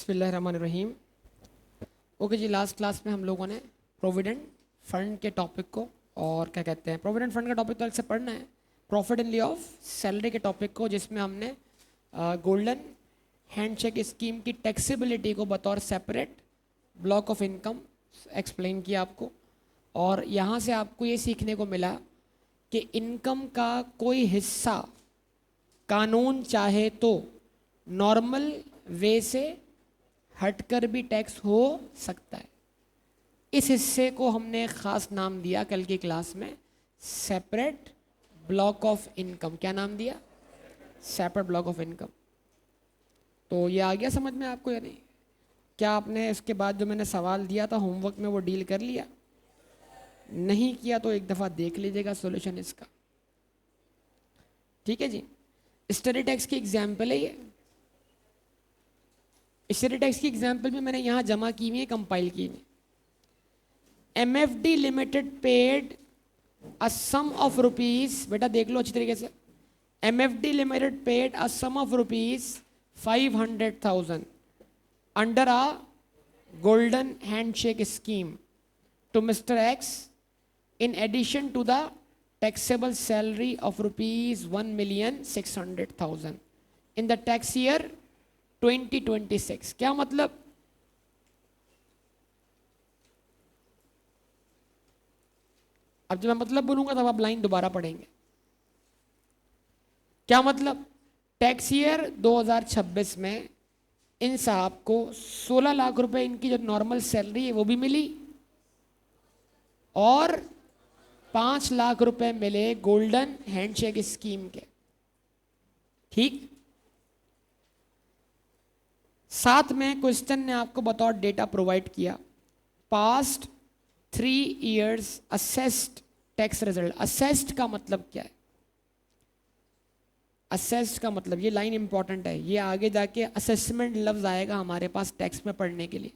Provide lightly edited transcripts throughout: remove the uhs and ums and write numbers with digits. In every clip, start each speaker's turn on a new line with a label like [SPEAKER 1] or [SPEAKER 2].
[SPEAKER 1] बिस्मिल्लाहिर्रहमानिर्रहीम। ओके जी, last class में हम लोगों ने प्रोविडेंट फंड के टॉपिक को और क्या कहते हैं, प्रोविडेंट फंड का टॉपिक तो अलग से पढ़ना है, प्रॉफिट इन लिeu ऑफ सैलरी के टॉपिक को, जिसमें हमने गोल्डन हैंडशेक स्कीम की टैक्सेबिलिटी को बतौर separate block of income explain किया आपको। और यहाँ से आपको ये सीखने को मिला कि इनकम का कोई हिस्सा कानून चाहे तो नॉर्मल वे से हटकर भी टैक्स हो सकता है। इस हिस्से को हमने एक ख़ास नाम दिया कल की क्लास में, सेपरेट ब्लॉक ऑफ इनकम। क्या नाम दिया? Separate block of income. तो ये आ गया समझ में आपको या नहीं? क्या आपने इसके बाद जो मैंने सवाल दिया था होमवर्क में वो डील कर लिया? नहीं किया तो एक दफ़ा देख लीजिएगा सॉल्यूशन इसका, ठीक है जी। स्टडी टैक्स की एग्जाम्पल है ये। स्टडी टैक्स की एग्जाम्पल भी मैंने यहाँ जमा की हुई है, कंपाइल की हुई। MFD limited paid a sum of rupees, बेटा देख लो अच्छी तरीके से। MFD limited paid a sum of rupees 500,000 under a golden handshake scheme to mister X in addition to the taxable salary of rupees 1,600,000 in the tax year 2026। क्या मतलब? अब जब मैं मतलब बोलूंगा तब आप लाइन दोबारा पढ़ेंगे। क्या मतलब? टैक्स ईयर 2026 में इन साहब को 16 लाख रुपए इनकी जो नॉर्मल सैलरी है वो भी मिली और 5 लाख रुपए मिले गोल्डन हैंडशेक स्कीम के, ठीक। साथ में क्वेश्चन ने आपको बतौर डेटा प्रोवाइड किया, past 3 years assessed tax result. Assessed का मतलब क्या है? असेस्ड का मतलब, ये लाइन इंपॉर्टेंट है, ये आगे जाके असेसमेंट लफ्ज आएगा हमारे पास टैक्स में पढ़ने के लिए।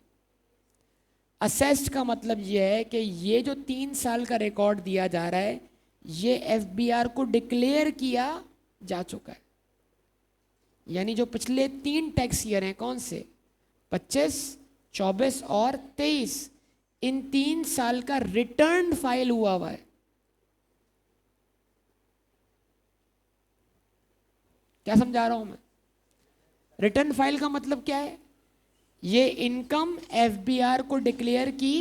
[SPEAKER 1] असेस्ड का मतलब ये है कि ये जो 3 साल का रिकॉर्ड दिया जा रहा है ये FBR को डिक्लेयर किया जा चुका है। यानी जो पिछले 3 टैक्स ईयर हैं, कौन से? 25, 24 और 23, इन 3 साल का रिटर्न फाइल हुआ हुआ है। क्या समझा रहा हूं मैं? रिटर्न फाइल का मतलब क्या है? ये इनकम FBR को डिक्लेयर की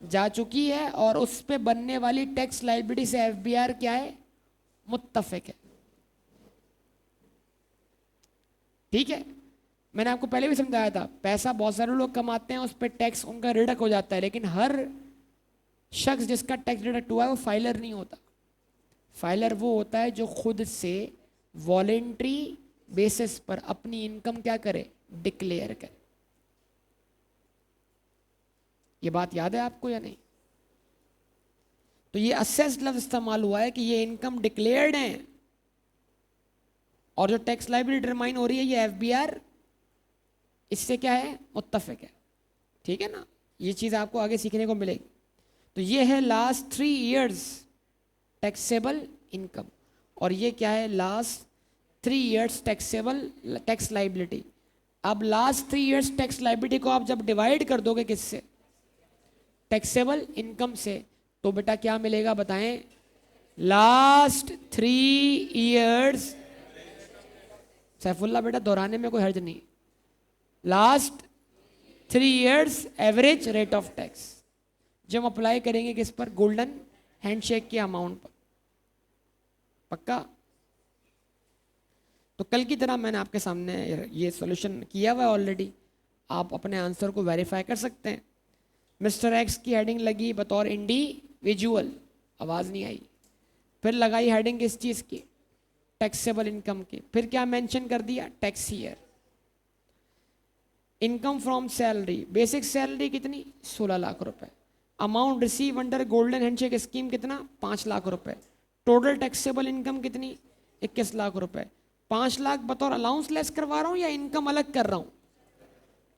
[SPEAKER 1] जा चुकी है और उस पे बनने वाली टैक्स लायबिलिटी से FBR क्या है? मुत्तफिक है, ठीक है। मैंने आपको पहले भी समझाया था, पैसा बहुत सारे लोग कमाते हैं, उस पर टैक्स उनका रिडक्ट हो जाता है, लेकिन हर शख्स जिसका टैक्स रिडक्ट हुआ है वो फाइलर नहीं होता। फाइलर वो होता है जो खुद से वॉलेंट्री बेसिस पर अपनी इनकम क्या करे? डिक्लेयर करे। ये बात याद है आपको या नहीं? तो ये असेस्ड लफ्ज इस्तेमाल हुआ है कि ये इनकम डिक्लेयर्ड है और जो टैक्स लायबिलिटी डिटरमाइन हो रही है ये FBR इससे क्या है? मुत्तफिक है, ठीक है ना। ये चीज़ आपको आगे सीखने को मिलेगी। तो ये है लास्ट 3 इयर्स टैक्सेबल इनकम और ये क्या है? Last 3 years taxable tax liability. अब लास्ट 3 इयर्स टैक्स लायबिलिटी को आप जब डिवाइड कर दोगे किससे? टैक्सेबल इनकम से, तो बेटा क्या मिलेगा बताएं? लास्ट 3 इयर्स, सैफुल्ला बेटा दोहराने में कोई हर्ज नहीं, last 3 years average rate of tax जो हम अप्लाई करेंगे किस पर? गोल्डन हैंडशेक के अमाउंट पर। पक्का? तो कल की तरह मैंने आपके सामने ये सॉल्यूशन किया हुआ है ऑलरेडी, आप अपने आंसर को वेरीफाई कर सकते हैं। मिस्टर X की हेडिंग लगी बतौर इंडिविजुअल, आवाज़ नहीं आई। फिर लगाई हेडिंग किस चीज़ की? टैक्सेबल इनकम की। फिर क्या मेंशन कर दिया? Tax year. Income from salary, basic salary कितनी? 16 लाख रुपए। Amount receive under golden handshake scheme कितना? 5 लाख रुपए। टोटल टैक्सेबल इनकम कितनी? 21 लाख रुपए। 5 लाख बतौर अलाउंस लेस करवा रहा हूं या इनकम अलग कर रहा हूं?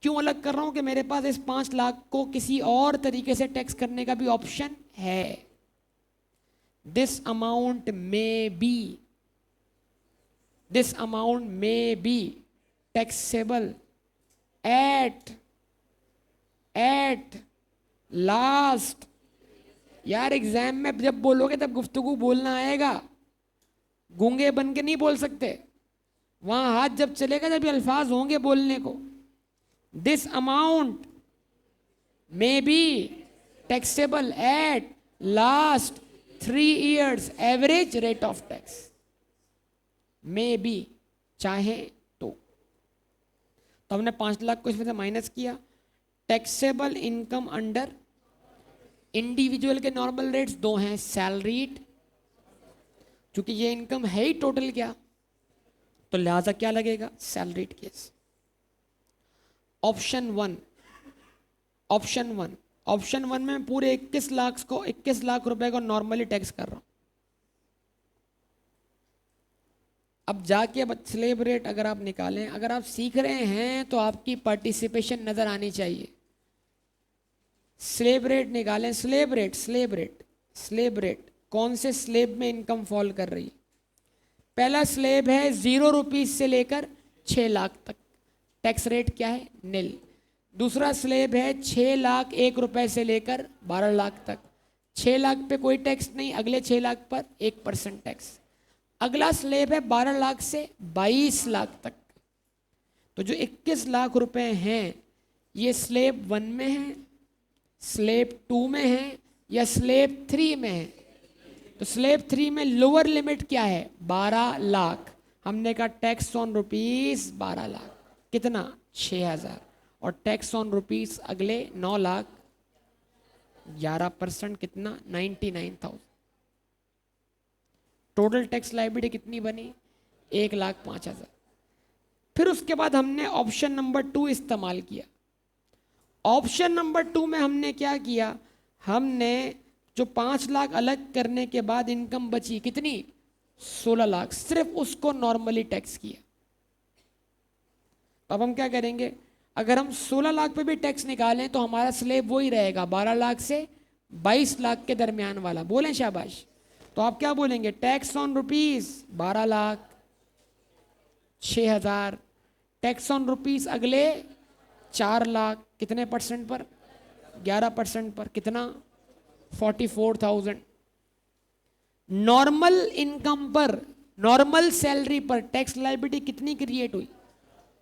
[SPEAKER 1] क्यों अलग कर रहा हूं? कि मेरे पास इस 5 लाख को किसी और तरीके से टैक्स करने का भी ऑप्शन है। This amount may be taxable at last. यार एग्जाम में जब बोलोगे तब गुफ्तगू बोलना आएगा, गूंगे बन के नहीं बोल सकते। वहां हाथ जब चलेगा जब ये अल्फाज होंगे बोलने को। This amount may be taxable at last 3 years average rate of tax. May be, चाहे तो हमने 5 लाख को इसमें से माइनस किया। टैक्सेबल इनकम अंडर इंडिविजुअल के नॉर्मल रेट्स दो हैं, सैलरीड, क्योंकि ये इनकम है ही टोटल क्या, तो लिहाजा क्या लगेगा, सैलरीड केस। ऑप्शन वन में पूरे 21 लाख रुपए को नॉर्मली टैक्स कर रहा हूं। अब जाके अब स्लेब रेट अगर आप निकालें, अगर आप सीख रहे हैं तो आपकी पार्टिसिपेशन नजर आनी चाहिए। स्लेब रेट निकालें, स्लेब रेट कौन से स्लेब में इनकम फॉल कर रही है। पहला स्लेब है 0 रुपीज से लेकर 6 लाख तक, टैक्स रेट क्या है, नील। दूसरा स्लेब है 6 लाख 1 रुपए से लेकर 12 लाख तक, 6 लाख पे कोई टैक्स नहीं, अगले 6 लाख पर 1% टैक्स। अगला स्लेब है 12 लाख से 22 लाख तक। तो जो 21 लाख रुपए हैं ये स्लेब 1 में है, स्लेब 2 में है या स्लेब 3 में है। तो स्लेब 3 में लोअर लिमिट क्या है, 12 लाख। हमने कहा टैक्स ऑन रुपीस 12 लाख, कितना, 6000, और टैक्स ऑन रुपीस अगले 9 लाख, 11%, कितना, 99,000। टोटल टैक्स लायबिलिटी कितनी बनी, 1,05,000। फिर उसके बाद हमने ऑप्शन नंबर 2 इस्तेमाल किया। ऑप्शन नंबर 2 में हमने क्या किया, हमने जो 5 लाख अलग करने के बाद इनकम बची कितनी, 16 लाख, सिर्फ उसको नॉर्मली टैक्स किया। अब हम क्या करेंगे, अगर हम 16 लाख पे भी टैक्स निकालें तो हमारा स्लेब वही रहेगा, 12 लाख से 22 लाख के दरमियान वाला। बोलें शाबाश। तो आप क्या बोलेंगे, tax on rupees 12 lakh 6,000, tax on rupees अगले 4 लाख, कितने परसेंट पर, 11% पर, कितना, 44,000। नॉर्मल इनकम पर, नॉर्मल सैलरी पर टैक्स लायबिलिटी कितनी क्रिएट हुई,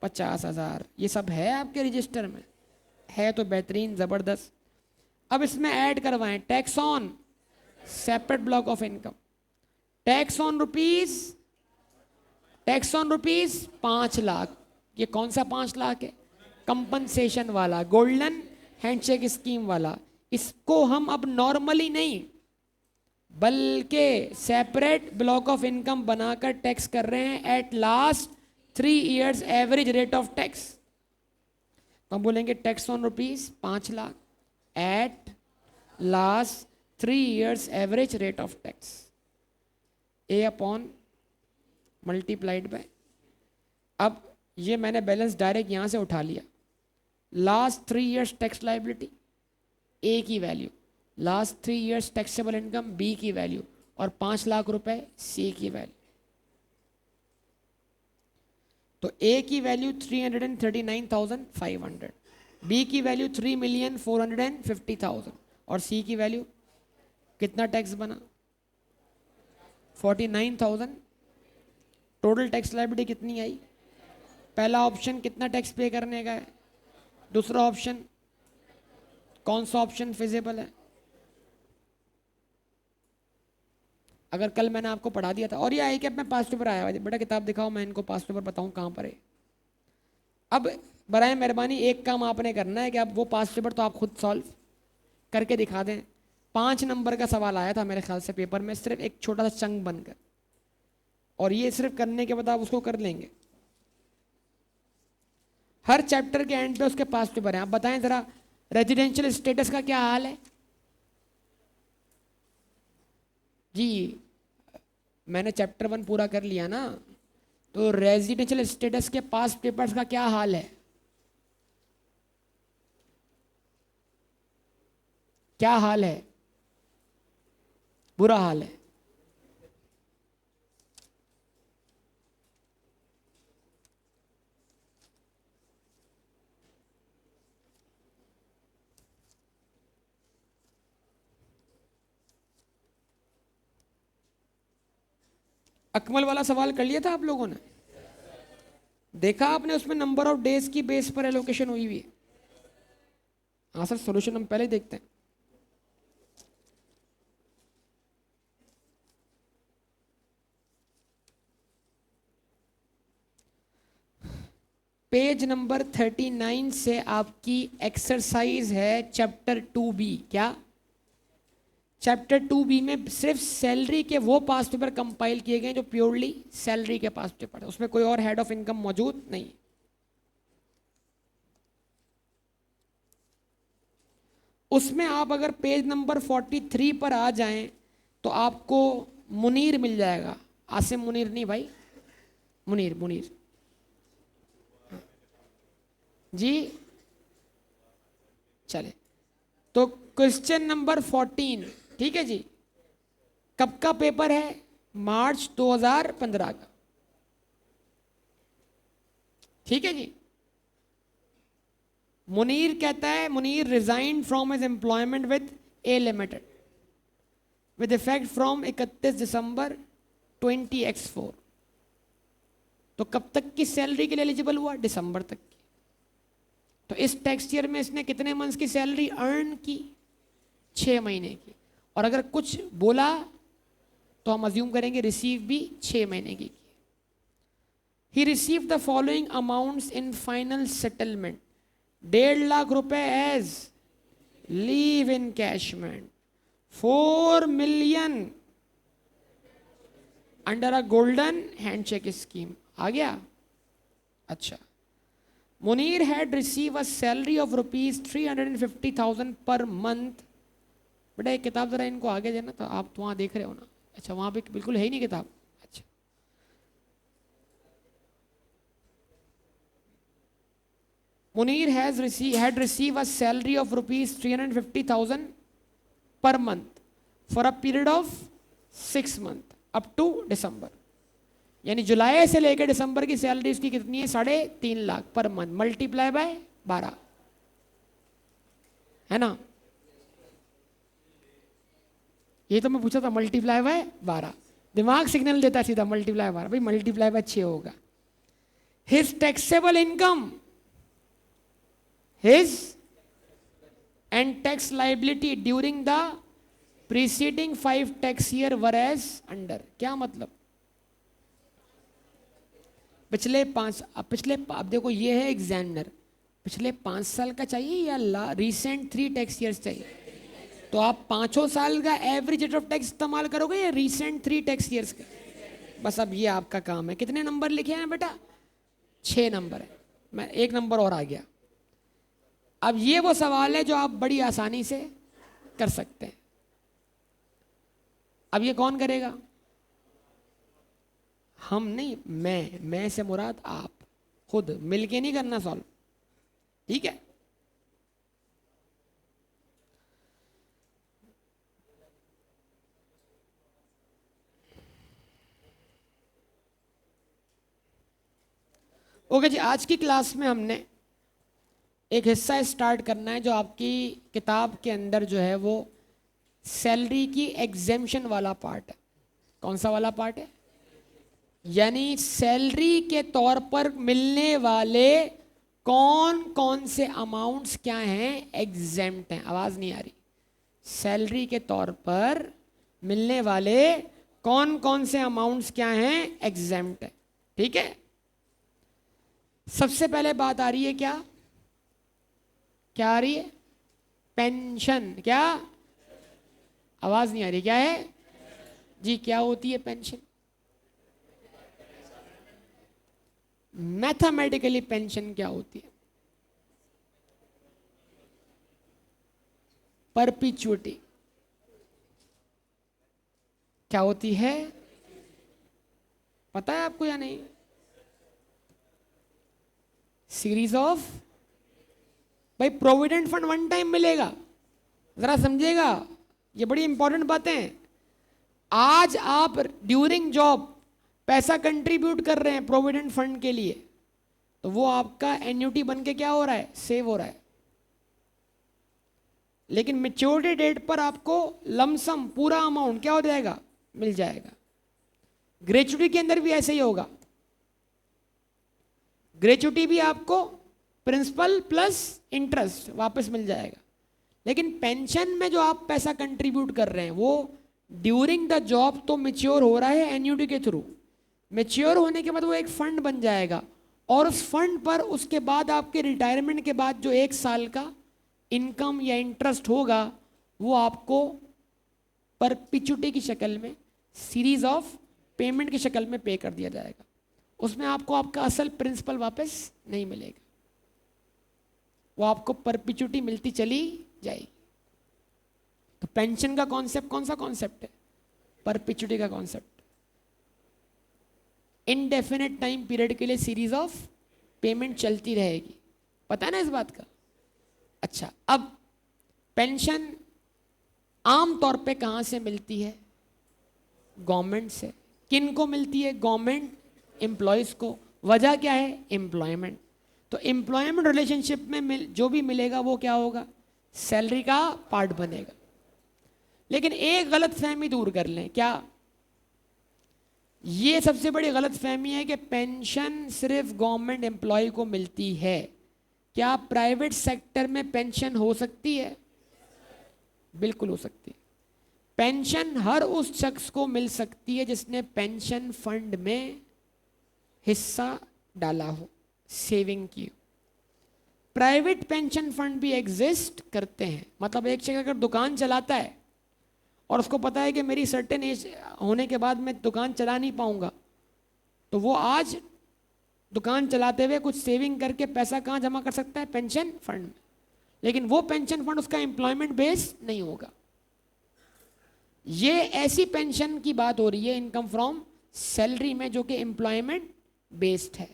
[SPEAKER 1] 50,000। ये सब है आपके रजिस्टर में, है तो बेहतरीन, जबरदस्त। अब इसमें ऐड करवाएं tax on separate block of income, tax on rupees 5 lakh. ये कौन सा 5 लाख है, कंपनसेशन वाला, गोल्डन हैंडशेक स्कीम वाला। इसको हम अब नॉर्मली नहीं बल्कि सेपरेट ब्लॉक ऑफ इनकम बनाकर टैक्स कर रहे हैं at last 3 years average rate of tax. तो हम बोलेंगे tax on rupees 5 lakh at last 3 years average rate of tax, A upon multiplied by. अब ये मैंने बैलेंस डायरेक्ट यहां से उठा लिया, last 3 years tax liability A की value, last 3 years taxable income B की वैल्यू, और 5 लाख रुपए सी की वैल्यू। तो ए की वैल्यू 339,500, बी की वैल्यू 3,450,000, और सी की वैल्यू कितना टैक्स बना, 49,000। टोटल टैक्स लायबिलिटी कितनी आई, पहला ऑप्शन कितना टैक्स पे करने का है, दूसरा ऑप्शन कौन सा ऑप्शन फिजिबल है। अगर कल मैंने आपको पढ़ा दिया था, और ये आई कि अब मैं पास पेपर आया हुआ, बेटा किताब दिखाओ मैं इनको पास पेपर बताऊं कहां पर है। अब बराए मेहरबानी एक काम आपने करना है कि अब वो पास पेपर तो आप खुद सॉल्व करके दिखा दें। 5 नंबर का सवाल आया था मेरे ख्याल से पेपर में, सिर्फ एक छोटा सा चंक बनकर, और ये सिर्फ करने के बाद आप उसको कर लेंगे। हर चैप्टर के एंड पे उसके पास पेपर है। आप बताएं जरा रेजिडेंशियल स्टेटस का क्या हाल है जी। मैंने चैप्टर 1 पूरा कर लिया ना, तो रेजिडेंशियल स्टेटस के पास पेपर्स का क्या हाल है, क्या हाल है, बुरा हाल है। अकमल वाला सवाल कर लिया था आप लोगों ने? देखा आपने उसमें नंबर ऑफ डेज की बेस पर एलोकेशन हुई हुई है। हाँ सर, सॉल्यूशन हम पहले देखते हैं। पेज नंबर 39 से आपकी एक्सरसाइज है चैप्टर 2B। क्या? चैप्टर 2B में सिर्फ सैलरी के वो पास्ट पेपर कंपाइल किए गए जो प्योरली सैलरी के पास्ट पेपर है, उसमें कोई और हेड ऑफ इनकम मौजूद नहीं। उसमें आप अगर पेज नंबर 43 पर आ जाएं तो आपको मुनीर मिल जाएगा। आसिम मुनीर नहीं भाई, मुनीर मुनीर जी। चले तो क्वेश्चन नंबर 14, ठीक है जी। कब का पेपर है? मार्च 2015 का, ठीक है जी। मुनीर कहता है, Munir resign from his employment with A limited with effect from 31 December 20x4। तो कब तक की सैलरी के लिए एलिजिबल हुआ? दिसंबर तक की। तो इस टैक्स ईयर में इसने कितने मंथ्स की सैलरी अर्न की? 6 महीने की। और अगर कुछ बोला तो हम अज्यूम करेंगे रिसीव भी 6 महीने की। He receive the following amounts in final settlement: 1.5 lakh रुपए as leave in encashment, 4 million under a golden handshake scheme. आ गया? अच्छा। Munir had receive a salary of ₹350,000 per month. बेटा एक किताब जरा इनको आगे देना, तो आप तो वहां देख रहे हो ना? अच्छा, वहां पे बिल्कुल है ही नहीं किताब। अच्छा, Munir had receive a salary of ₹350,000 per month for a period of 6 month up to December. यानी जुलाई से लेकर दिसंबर की सैलरी उसकी कितनी है? 3.5 lakh per month, multiply by 12, है ना? ये तो मैं पूछा था, मल्टीप्लाई बाय 12। दिमाग सिग्नल देता है सीधा, मल्टीप्लाई 12। भाई मल्टीप्लाई बाय 6 होगा। His taxable income, his and tax liability during the preceding 5 tax year were as under. क्या मतलब? अब देखो ये है एग्जामिनर, पिछले 5 साल का चाहिए या रिसेंट 3 टैक्स ईयर्स चाहिए? तो आप 5 साल का एवरेज रेट ऑफ टैक्स इस्तेमाल करोगे या रिसेंट 3 टैक्स ईयर्स का? बस अब ये आपका काम है। कितने नंबर लिखे हैं बेटा? 6 नंबर है। मैं 1 नंबर और आ गया। अब ये वो सवाल है जो आप बड़ी आसानी से कर सकते हैं। अब ये कौन करेगा? हम नहीं, मैं से मुराद आप खुद मिलके नहीं करना सॉल्व, ठीक है? ओके जी, आज की क्लास में हमने एक हिस्सा स्टार्ट करना है जो आपकी किताब के अंदर जो है वो सैलरी की एग्जेम्पशन वाला पार्ट है। कौन सा वाला पार्ट है? यानी सैलरी के तौर पर मिलने वाले कौन कौन से अमाउंट्स क्या हैं? एग्जेम्प्ट हैं। आवाज नहीं आ रही। सैलरी के तौर पर मिलने वाले कौन कौन से अमाउंट्स क्या हैं? एग्जेम्प्ट है, ठीक है? सबसे पहले बात आ रही है क्या? क्या आ रही है? पेंशन। क्या? आवाज नहीं आ रही। क्या है जी? क्या होती है पेंशन? मैथमेटिकली पेंशन क्या होती है? परपिचुइटी। क्या होती है? पता है आपको या नहीं? Series of. भाई प्रोविडेंट फंड वन टाइम मिलेगा, जरा समझिएगा, ये बड़ी इंपॉर्टेंट बातें हैं। आज आप ड्यूरिंग जॉब पैसा कंट्रीब्यूट कर रहे हैं प्रोविडेंट फंड के लिए, तो वो आपका एन्युटी बन के क्या हो रहा है? सेव हो रहा है। लेकिन मैच्योरिटी डेट पर आपको लमसम पूरा अमाउंट क्या हो जाएगा? मिल जाएगा। ग्रेचुटी के अंदर भी ऐसे ही होगा, ग्रेचुटी भी आपको प्रिंसिपल प्लस इंटरेस्ट वापस मिल जाएगा। लेकिन पेंशन में जो आप पैसा कंट्रीब्यूट कर रहे हैं वो ड्यूरिंग द जॉब तो मैच्योर हो रहा है एन्युटी के थ्रू, मैच्योर होने के बाद वो एक फंड बन जाएगा और उस फंड पर उसके बाद आपके रिटायरमेंट के बाद जो 1 साल का इनकम या इंटरेस्ट होगा वो आपको परपिचुटी की शक्ल में, सीरीज ऑफ पेमेंट की शक्ल में पे कर दिया जाएगा। उसमें आपको आपका असल प्रिंसिपल वापस नहीं मिलेगा, वो आपको परपिचुटी मिलती चली जाएगी। तो पेंशन का कॉन्सेप्ट कौन सा कॉन्सेप्ट है? परपिचुटी का कॉन्सेप्ट। इनडेफिनेट टाइम पीरियड के लिए सीरीज ऑफ पेमेंट चलती रहेगी, पता है ना इस बात का? अच्छा, अब पेंशन आम तौर पे कहां से मिलती है? गवर्नमेंट से। किन को मिलती है? गवर्नमेंट एम्प्लॉयज को। वजह क्या है? एम्प्लॉयमेंट। तो एम्प्लॉयमेंट रिलेशनशिप में जो भी मिलेगा वो क्या होगा? सैलरी का पार्ट बनेगा। लेकिन एक गलत फहमी दूर कर लें, क्या? ये सबसे बड़ी गलत फहमी है कि पेंशन सिर्फ गवर्नमेंट एम्प्लॉय को मिलती है। क्या प्राइवेट सेक्टर में पेंशन हो सकती है? बिल्कुल हो सकती है। पेंशन हर उस शख्स को मिल सकती है जिसने पेंशन फंड में हिस्सा डाला हो, सेविंग की हो। प्राइवेट पेंशन फंड भी एग्जिस्ट करते हैं। मतलब एक शख्स अगर दुकान चलाता है और उसको पता है कि मेरी सर्टेन एज होने के बाद मैं दुकान चला नहीं पाऊंगा, तो वो आज दुकान चलाते हुए कुछ सेविंग करके पैसा कहाँ जमा कर सकता है? पेंशन फंड में। लेकिन वो पेंशन फंड उसका एम्प्लॉयमेंट बेस नहीं होगा। ये ऐसी पेंशन की बात हो रही है इनकम फ्रॉम सैलरी में जो कि एम्प्लॉयमेंट बेस्ड है।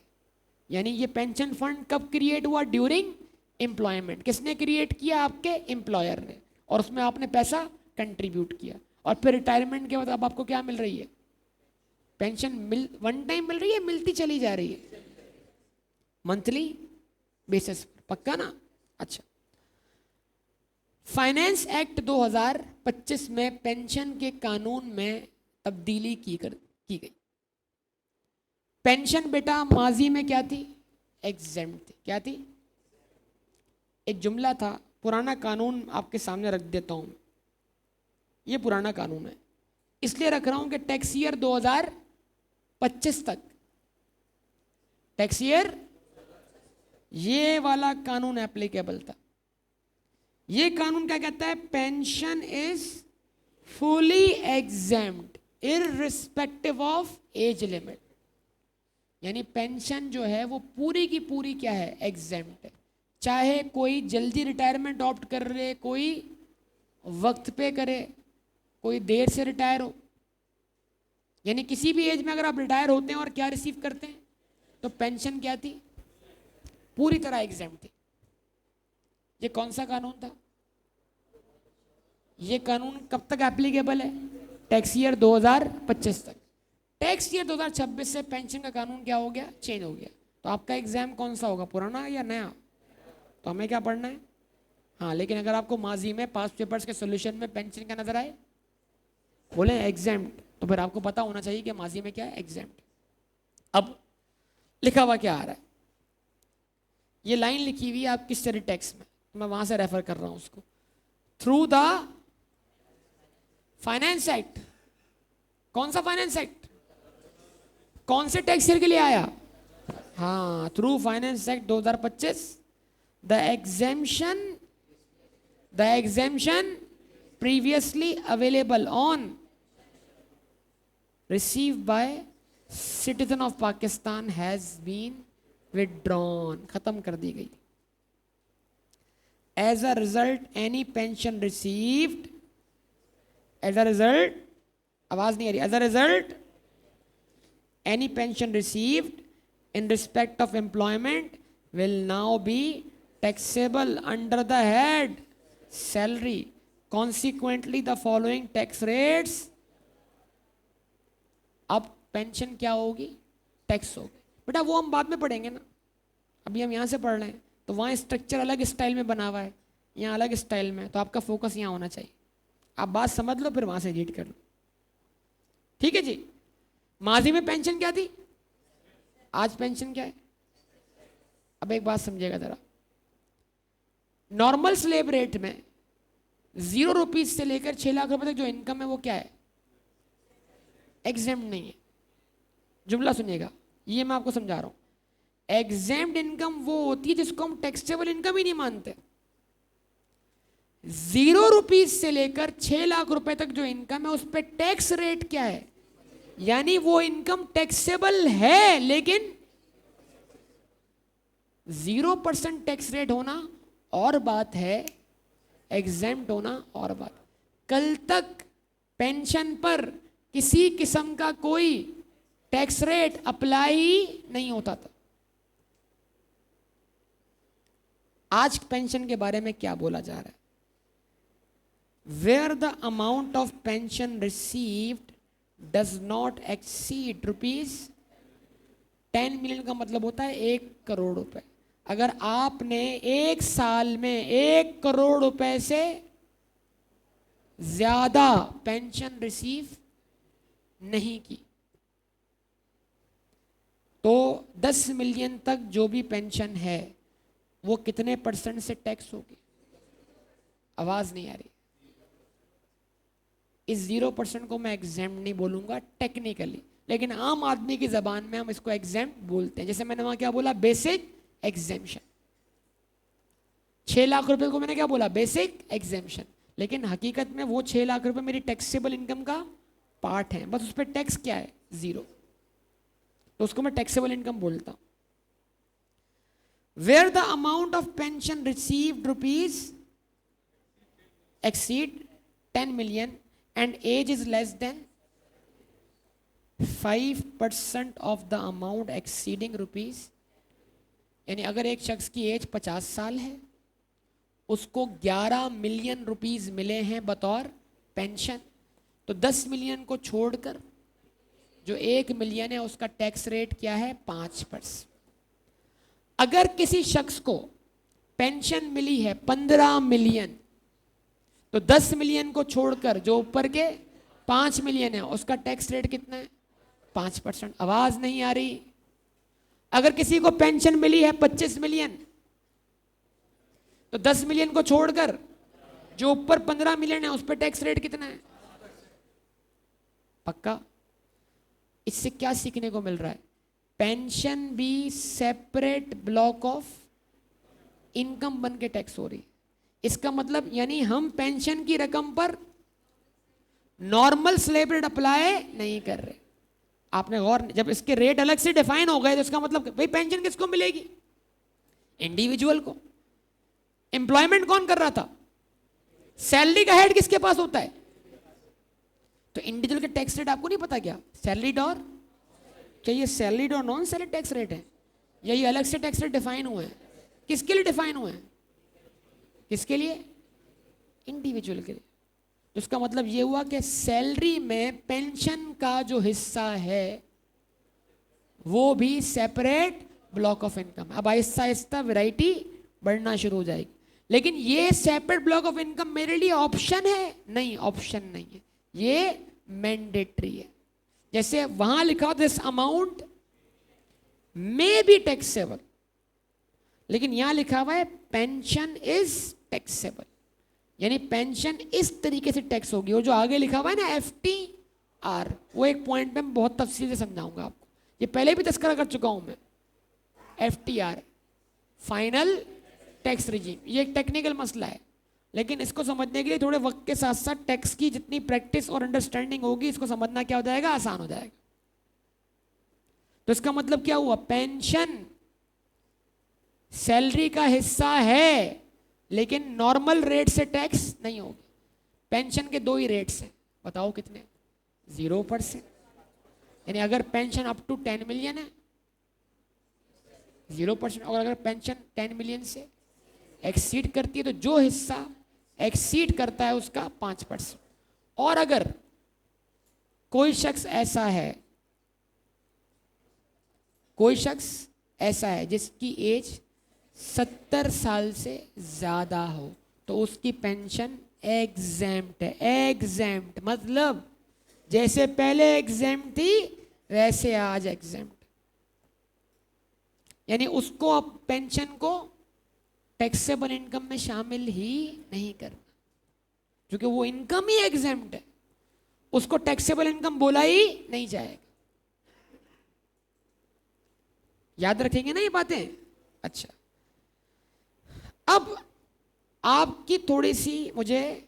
[SPEAKER 1] यानी ये पेंशन फंड कब क्रिएट हुआ? During employment. किसने क्रिएट किया? आपके एम्प्लॉयर ने। और उसमें आपने पैसा कंट्रीब्यूट किया और फिर रिटायरमेंट के बाद अब आपको क्या मिल रही है? पेंशन वन टाइम मिल रही है, मिलती चली जा रही है मंथली बेसिस पर। पक्का ना? अच्छा, फाइनेंस एक्ट 2025 में पेंशन के कानून में तब्दीली की गई। पेंशन बेटा माजी में क्या थी? एग्जेम्प्ट थी। क्या थी? एक जुमला था, पुराना कानून आपके सामने रख देता हूं। ये पुराना कानून है, इसलिए रख रहा हूं कि टैक्स ईयर 2025 तक, टैक्स ईयर, ये वाला कानून एप्लीकेबल था। ये कानून क्या कहता है? Pension is fully exempt irrespective of age limit. यानी पेंशन जो है वो पूरी की पूरी क्या है? एग्जेम्प्ट है। चाहे कोई जल्दी रिटायरमेंट ऑप्ट कर रहे, कोई वक्त पे करे, कोई देर से रिटायर हो। यानी किसी भी एज में अगर आप रिटायर होते हैं और क्या रिसीव करते हैं, तो पेंशन क्या थी? पूरी तरह एग्जेम्प्ट थी। ये कौन सा कानून था? ये कानून कब तक एप्लीकेबल है? टैक्स ईयर 2025 तक। टैक्स ईयर 2026 से पेंशन का कानून क्या हो गया? चेंज हो गया। तो आपका एग्जाम कौन सा होगा? पुराना या नया? तो हमें क्या पढ़ना है? हाँ, लेकिन अगर आपको माजी में पास्ट पेपर्स के सॉल्यूशन में पेंशन का नजर आए, बोले एग्जाम्प्ट, तो फिर आपको पता होना चाहिए कि माजी में क्या है? एग्जाम्प्ट। अब लिखा हुआ क्या आ रहा है? ये लाइन लिखी हुई है आपकी स्टडी टेक्स्ट में, मैं वहां से रेफर कर रहा हूं उसको। Through the finance act. कौन सा फाइनेंस एक्ट? कौन से टैक्स ईयर के लिए आया? हाँ, through finance act 2025 the exemption previously available on received by citizen of Pakistan has been withdrawn, खत्म कर दी गई। As a result, any pension received, as a result, आवाज नहीं आ रही, as a result, any pension received in respect of employment will now be taxable under the head salary. Consequently, the following tax rates, अब pension क्या होगी? Tax होगी। बेटा वो हम बाद में पढ़ेंगे ना, अभी हम यहाँ से पढ़ रहे हैं, तो वहाँ स्ट्रक्चर अलग स्टाइल में बना हुआ है, यहाँ अलग स्टाइल में, तो आपका फोकस यहाँ होना चाहिए। आप बात समझ लो, फिर वहाँ से रीड कर लो। ठीक है जी? माजी में पेंशन क्या थी, आज पेंशन क्या है? अब एक बात समझिएगा जरा, नॉर्मल स्लेब रेट में 0 रुपीज से लेकर 6 लाख रुपए तक जो इनकम है वो क्या है, एग्जेम्प्ट नहीं है। जुमला सुनिएगा, ये मैं आपको समझा रहा हूं। एग्जेम्प्ट इनकम वो होती है जिसको हम टैक्सेबल इनकम ही नहीं मानते। 0 रुपीज से लेकर 6 लाख रुपए तक जो इनकम है उस पर टैक्स रेट क्या है, यानी वो इनकम टैक्सेबल है, लेकिन 0% टैक्स रेट होना और बात है, एग्जेम्प्ट होना और बात। कल तक पेंशन पर किसी किस्म का कोई टैक्स रेट अप्लाई नहीं होता था। आज पेंशन के बारे में क्या बोला जा रहा है, where the amount of pension received does not exceed ₹10 million का मतलब होता है 1 करोड़ रुपए। अगर आपने एक साल में 1 करोड़ रुपए से ज्यादा पेंशन रिसीव नहीं की तो 10 मिलियन तक जो भी पेंशन है वो कितने % से टैक्स होगी? आवाज नहीं आ रही। इस 0% को मैं एग्जेम्प्ट नहीं बोलूंगा टेक्निकली, लेकिन आम आदमी की जबान में हम इसको एग्जेम्प्ट बोलते हैं। जैसे मैंने वहां क्या बोला, बेसिक एग्जेम्पशन। 6 लाख रुपए को मैंने क्या बोला, बेसिक एग्जेम्पशन, लेकिन हकीकत में वो 6 लाख रुपए मेरी टैक्सेबल इनकम का पार्ट है, बस उस पर टैक्स क्या है, 0, तो उसको मैं टैक्सेबल इनकम बोलता हूं। Where the amount of pension received rupees exceed 10 million and as is less than 5% of the amount exceeding rupees, यानी अगर एक शख्स की एज 50 साल है, उसको 11 मिलियन रुपीज मिले हैं बतौर पेंशन, तो 10 मिलियन को छोड़कर जो 1 मिलियन है उसका टैक्स रेट क्या है, 5%। अगर किसी शख्स को पेंशन मिली है 15 मिलियन, तो 10 मिलियन को छोड़कर जो ऊपर के 5 मिलियन है उसका टैक्स रेट कितना है, 5%। आवाज नहीं आ रही। अगर किसी को पेंशन मिली है 25 मिलियन, तो 10 मिलियन को छोड़कर जो ऊपर 15 मिलियन है उस पर टैक्स रेट कितना है, पक्का? इससे क्या सीखने को मिल रहा है, पेंशन भी सेपरेट ब्लॉक ऑफ इनकम बन के टैक्स हो रही है। इसका मतलब यानी हम पेंशन की रकम पर नॉर्मल स्लैब रेट अप्लाई नहीं कर रहे। आपने गौर, जब इसके रेट अलग से डिफाइन हो गए तो इसका मतलब भाई पेंशन किसको मिलेगी, इंडिविजुअल को। एम्प्लॉयमेंट कौन कर रहा था, सैलरी का हेड किसके पास होता है, तो इंडिविजुअल के टैक्स रेट आपको नहीं पता क्या, सैलरीड और क्या ये सैलरीड और नॉन सैलरी टैक्स रेट है, या ये अलग से टैक्स रेट डिफाइन हुए हैं? किसके लिए डिफाइन हुए हैं, किसके लिए, इंडिविजुअल के लिए। उसका मतलब ये हुआ कि सैलरी में पेंशन का जो हिस्सा है वो भी सेपरेट ब्लॉक ऑफ इनकम। अब आहिस्ता आहिस्ता वैरायटी बढ़ना शुरू हो जाएगी, लेकिन ये सेपरेट ब्लॉक ऑफ इनकम मेरे लिए ऑप्शन है नहीं, ऑप्शन नहीं है, ये मैंडेटरी है। जैसे वहां लिखा this amount may be taxable, लेकिन यहां लिखा हुआ है पेंशन इज टैक्सेबल, यानी पेंशन इस तरीके से टैक्स होगी। और जो आगे लिखा हुआ है ना FTR, वो एक पॉइंट में बहुत तफसील से समझाऊंगा आपको, ये पहले भी तस्करा कर चुका हूं मैं। FTR फाइनल टैक्स रिजीम, ये एक टेक्निकल मसला है, लेकिन इसको समझने के लिए थोड़े वक्त के साथ साथ टैक्स की जितनी प्रैक्टिस और अंडरस्टैंडिंग होगी, इसको समझना क्या हो जाएगा, आसान हो जाएगा। तो इसका मतलब क्या हुआ, पेंशन सैलरी का हिस्सा है लेकिन नॉर्मल रेट से टैक्स नहीं होगी। पेंशन के 2 ही रेट्स हैं, बताओ कितने, 0%, यानी अगर पेंशन अप टू 10 मिलियन है 0%, और अगर पेंशन 10 मिलियन से एक्सीड करती है तो जो हिस्सा एक्सीड करता है उसका 5%। और अगर कोई शख्स ऐसा है जिसकी एज 70 साल से ज्यादा हो तो उसकी पेंशन एग्जेम्प्ट है। एग्जेम्प्ट मतलब जैसे पहले एग्जेम्प्ट थी वैसे आज एग्जेम्प्ट, यानी उसको अब पेंशन को टैक्सेबल इनकम में शामिल ही नहीं करना, क्योंकि वो इनकम ही एग्जेम्प्ट है, उसको टैक्सेबल इनकम बोला ही नहीं जाएगा। याद रखेंगे ना ये बातें? अच्छा, अब आपकी थोड़ी सी मुझे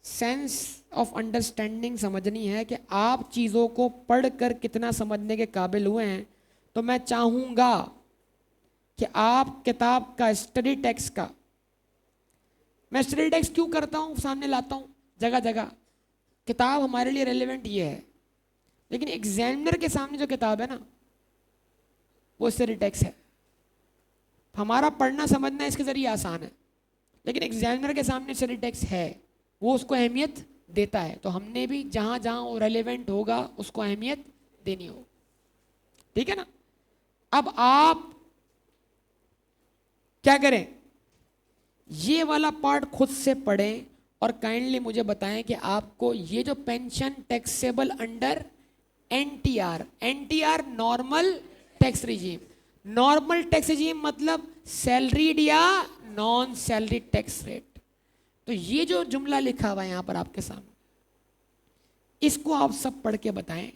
[SPEAKER 1] सेंस ऑफ अंडरस्टैंडिंग समझनी है कि आप चीज़ों को पढ़कर कितना समझने के काबिल हुए हैं। तो मैं चाहूँगा कि आप किताब का स्टडी टेक्स्ट का, मैं स्टडी टेक्स्ट क्यों करता हूँ, सामने लाता हूँ जगह जगह, किताब हमारे लिए रेलेवेंट ये है, लेकिन एग्जामिनर के सामने जो किताब है ना वो स्टडी टेक्स्ट है। हमारा पढ़ना समझना इसके ज़रिए आसान है, लेकिन एग्जामिनर के सामने स्टडी टेक्स्ट है, वो उसको अहमियत देता है। तो हमने भी जहाँ जहाँ वो रेलेवेंट होगा उसको अहमियत देनी हो, ठीक है ना। अब आप क्या करें, ये वाला पार्ट खुद से पढ़ें और काइंडली मुझे बताएं कि आपको ये जो pension taxable under NTR, NTR normal tax regime, normal tax regime मतलब सैलरीड या नॉन सैलरी टैक्स रेट। तो ये जो जुमला लिखा हुआ है यहां पर आपके सामने, इसको आप सब पढ़ के बताएं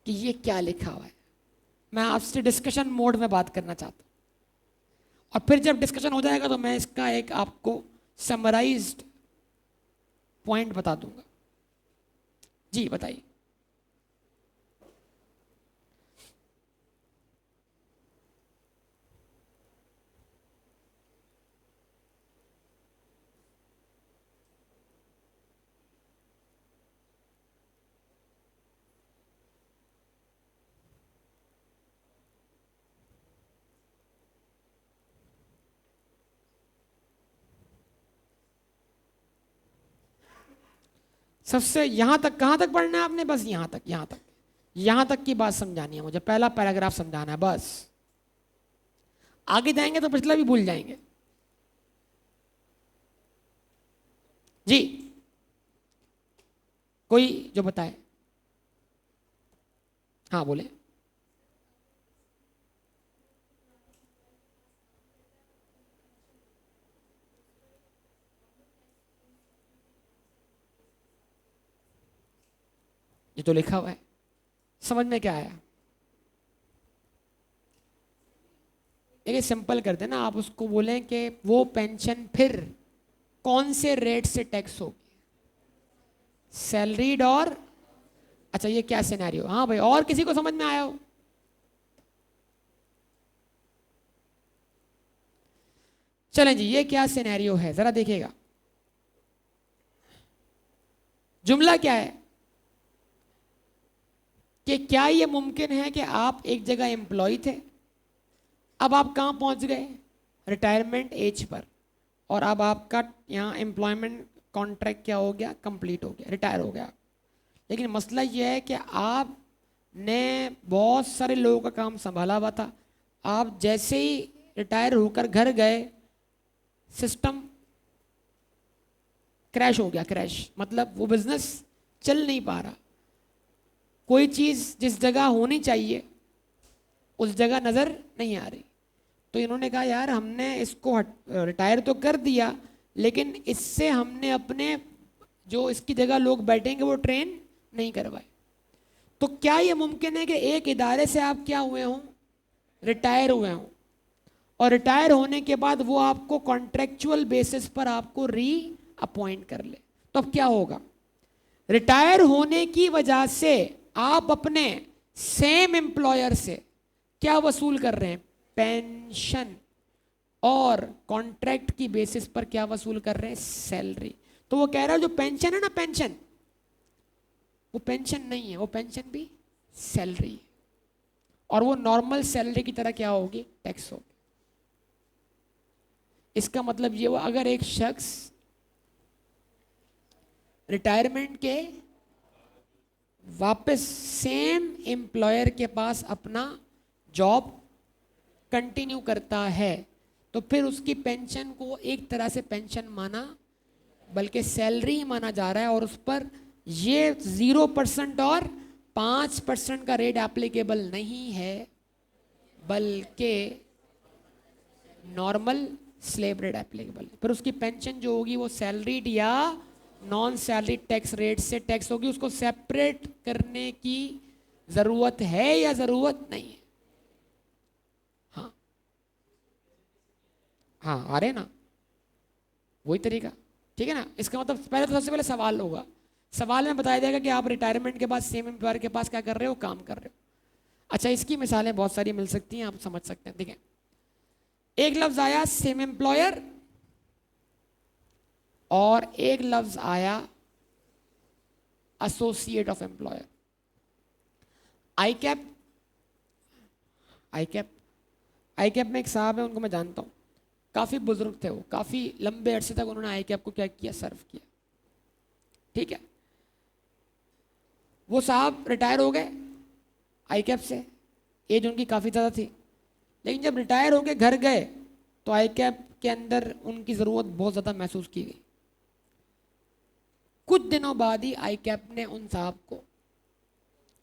[SPEAKER 1] कि ये क्या लिखा हुआ है। मैं आपसे डिस्कशन मोड में बात करना चाहता हूं, और फिर जब डिस्कशन हो जाएगा तो मैं इसका एक आपको समराइज्ड पॉइंट बता दूंगा। जी बताइए। सबसे यहां तक, कहां तक पढ़ना है आपने? बस यहां तक, यहां तक की बात समझानी है मुझे, पहला पैराग्राफ समझाना है बस। आगे जाएंगे तो पिछला भी भूल जाएंगे। जी कोई जो बताए, हाँ बोले। ये तो लिखा हुआ है, समझ में क्या आया? देखिए सिंपल करते हैं ना, आप उसको बोलें कि वो पेंशन फिर कौन से रेट से टैक्स होगी, सैलरीड और, अच्छा ये क्या सिनेरियो, हाँ भाई और किसी को समझ में आया हो? चलें जी, ये क्या सिनेरियो है जरा देखिएगा। जुमला क्या है कि क्या ये मुमकिन है कि आप एक जगह एम्प्लॉय थे, अब आप कहाँ पहुँच गए, रिटायरमेंट एज पर, और अब आपका यहाँ एम्प्लॉयमेंट कॉन्ट्रैक्ट क्या हो गया, कंप्लीट हो गया, रिटायर हो गया। लेकिन मसला ये है कि आपने बहुत सारे लोगों का काम संभाला हुआ था, आप जैसे ही रिटायर होकर घर गए सिस्टम क्रैश हो गया, क्रैश मतलब वो बिजनेस चल नहीं पा रहा, कोई चीज़ जिस जगह होनी चाहिए उस जगह नज़र नहीं आ रही। तो इन्होंने कहा यार हमने इसको रिटायर तो कर दिया, लेकिन इससे हमने अपने जो इसकी जगह लोग बैठेंगे वो ट्रेन नहीं करवाए। तो क्या ये मुमकिन है कि एक इदारे से आप क्या हुए हों, रिटायर हुए हों, और रिटायर होने के बाद वो आपको कॉन्ट्रेक्चुअल बेसिस पर आपको री अपॉइंट कर ले? तो अब क्या होगा, रिटायर होने की वजह से आप अपने सेम एम्प्लॉयर से क्या वसूल कर रहे हैं, पेंशन, और कॉन्ट्रैक्ट की बेसिस पर क्या वसूल कर रहे हैं, सैलरी। तो वो कह रहा है जो पेंशन है ना, पेंशन वो पेंशन नहीं है, वो पेंशन भी सैलरी है, और वो नॉर्मल सैलरी की तरह क्या होगी, टैक्स होगी। इसका मतलब ये हुआ अगर एक शख्स रिटायरमेंट के वापस सेम एम्प्लॉयर के पास अपना जॉब कंटिन्यू करता है, तो फिर उसकी पेंशन को एक तरह से पेंशन माना, बल्कि सैलरी ही माना जा रहा है, और उस पर ये 0% और 5% का रेट एप्लीकेबल नहीं है, बल्कि नॉर्मल स्लेब रेट एप्लीकेबल है। पर उसकी पेंशन जो होगी वो सैलरीड या नॉन सैलरी टैक्स रेट से टैक्स होगी, उसको सेपरेट करने की जरूरत है या जरूरत नहीं है? हाँ हाँ, आ रहे ना, वही तरीका, ठीक है ना। इसका मतलब पहले तो सबसे पहले सवाल होगा, सवाल में बताया जाएगा कि आप रिटायरमेंट के बाद सेम एम्प्लॉयर के पास क्या कर रहे हो, काम कर रहे हो। अच्छा, इसकी मिसालें बहुत सारी मिल सकती हैं, आप समझ सकते हैं। देखिए, एक लफ्ज आया सेम एम्प्लॉयर और एक लफ्ज आया associate of employer. I cap में एक साहब है, उनको मैं जानता हूं, काफी बुजुर्ग थे वो, काफी लंबे अरसे तक उन्होंने आई कैप को क्या किया, सर्व किया, ठीक है। वो साहब रिटायर हो गए आई कैप से, एज उनकी काफी ज्यादा थी, लेकिन जब रिटायर होके घर गए तो आई कैप के अंदर उनकी जरूरत बहुत ज्यादा महसूस की गई। कुछ दिनों बाद ही आई कैप ने उन साहब को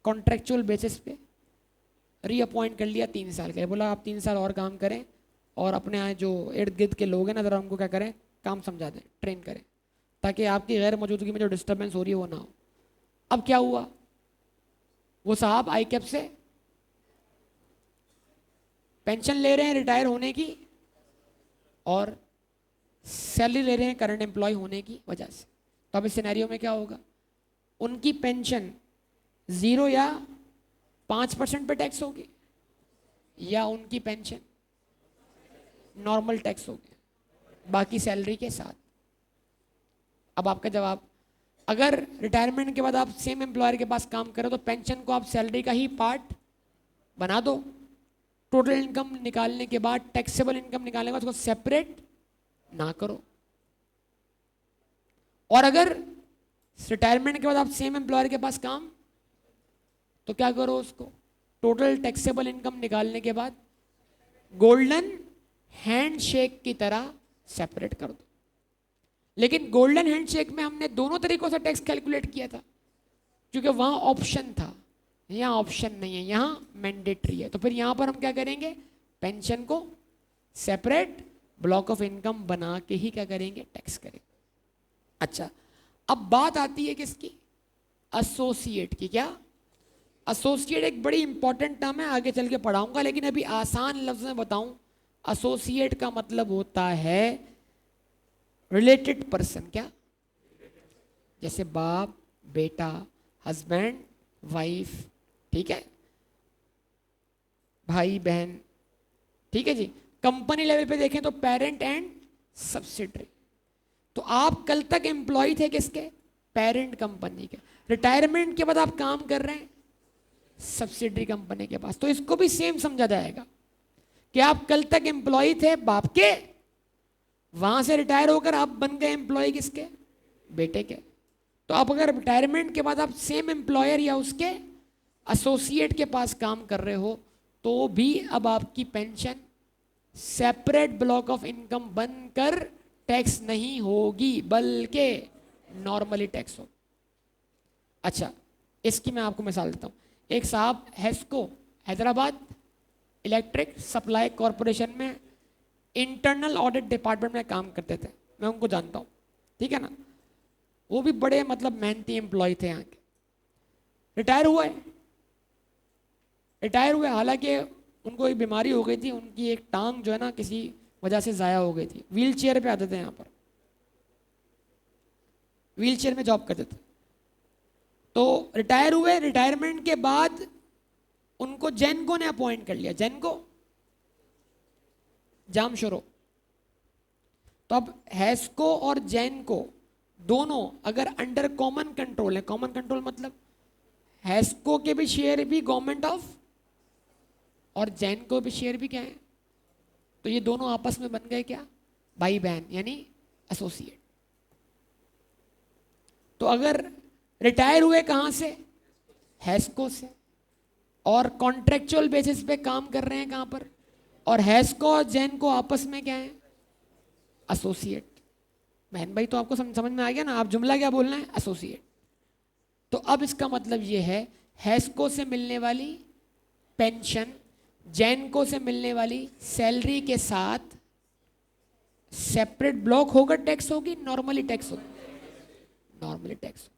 [SPEAKER 1] कॉन्ट्रेक्चुअल बेसिस पे रीअपॉइंट कर लिया 3 साल के लिए। बोला आप 3 साल और काम करें और अपने यहाँ जो इर्द गिर्द के लोग हैं ना, जरा उनको क्या करें, काम समझा दें, ट्रेन करें, ताकि आपकी गैर मौजूदगी में जो डिस्टर्बेंस हो रही है वो ना हो। अब क्या हुआ, वो साहब आई कैप से पेंशन ले रहे हैं रिटायर होने की और सैलरी ले रहे हैं करंट एम्प्लॉय होने की वजह से। तो अब इस सिनेरियो में क्या होगा, उनकी पेंशन 0 या 5% पे टैक्स होगी, या उनकी पेंशन नॉर्मल टैक्स होगी बाकी सैलरी के साथ। अब आपका जवाब, अगर रिटायरमेंट के बाद आप सेम एम्प्लॉयर के पास काम करो तो पेंशन को आप सैलरी का ही पार्ट बना दो, टोटल इनकम निकालने के बाद, टैक्सेबल इनकम निकालने के बाद उसको सेपरेट ना करो। और अगर रिटायरमेंट के बाद आप सेम एम्प्लॉयर के पास काम, तो क्या करो, उसको टोटल टैक्सेबल इनकम निकालने के बाद गोल्डन हैंडशेक की तरह सेपरेट कर दो। लेकिन गोल्डन हैंडशेक में हमने दोनों तरीकों से टैक्स कैलकुलेट किया था, क्योंकि वहां ऑप्शन था, यहां ऑप्शन नहीं है, यहां मैंडेटरी है। तो फिर यहां पर हम क्या करेंगे, पेंशन को सेपरेट ब्लॉक ऑफ इनकम बना के ही क्या करेंगे, टैक्स करेंगे। अच्छा, अब बात आती है किसकी, एसोसिएट की। क्या, एसोसिएट एक बड़ी इंपॉर्टेंट टर्म है, आगे चल के पढ़ाऊंगा, लेकिन अभी आसान लफ्ज में बताऊं, एसोसिएट का मतलब होता है रिलेटेड पर्सन। क्या, जैसे बाप बेटा, हस्बैंड वाइफ, ठीक है, भाई बहन, ठीक है जी। कंपनी लेवल पे देखें तो पेरेंट एंड सब्सिडरी। तो आप कल तक एम्प्लॉय थे किसके, पेरेंट कंपनी के, रिटायरमेंट के बाद आप काम कर रहे हैं सब्सिडरी कंपनी के पास। तो इसको भी सेम समझा जाएगा कि आप कल तक एम्प्लॉय थे बाप के, वहां से रिटायर होकर आप बन गए एम्प्लॉय किसके, बेटे के। तो आप अगर रिटायरमेंट के बाद आप सेम एम्प्लॉयर या उसके एसोसिएट के पास काम कर रहे हो, तो भी अब आपकी pension separate block of income बनकर टैक्स नहीं होगी, बल्कि नॉर्मली टैक्स हो। अच्छा, इसकी मैं आपको मिसाल देता हूं। एक साहब Hesco, Hyderabad electric supply corporation में इंटरनल ऑडिट डिपार्टमेंट में काम करते थे, मैं उनको जानता हूं, ठीक है ना। वो भी बड़े मतलब मेहनती एम्प्लॉय थे यहाँ के। रिटायर हुए, हालांकि उनको एक बीमारी हो गई थी, उनकी एक टांग जो है ना किसी वजह से जाया हो गई थी, व्हील चेयर पे आते थे, यहाँ पर व्हील चेयर में जॉब करते थे। तो रिटायर हुए, रिटायरमेंट के बाद उनको जेनको ने अपॉइंट कर लिया, जेनको जामशोरो। तो अब हैस्को और जेनको दोनों अगर अंडर कॉमन कंट्रोल है, कॉमन कंट्रोल मतलब हैस्को के भी शेयर भी गवर्नमेंट ऑफ और जेनको भी शेयर भी क्या है, तो ये दोनों आपस में बन गए क्या, भाई बहन, यानी एसोसिएट। तो अगर रिटायर हुए कहां से, हैस्को से, और कॉन्ट्रेक्चुअल बेसिस पे काम कर रहे हैं कहां पर, और हैस्को और जेनको आपस में क्या है, एसोसिएट। बहन भाई, तो आपको समझ में आ गया ना, आप जुमला क्या बोलना है, एसोसिएट। तो अब इसका मतलब ये है हेस्को से मिलने वाली पेंशन, जैनको से मिलने वाली सैलरी के साथ सेपरेट ब्लॉक होकर टैक्स होगी, नॉर्मली टैक्स होगी, नॉर्मली टैक्स।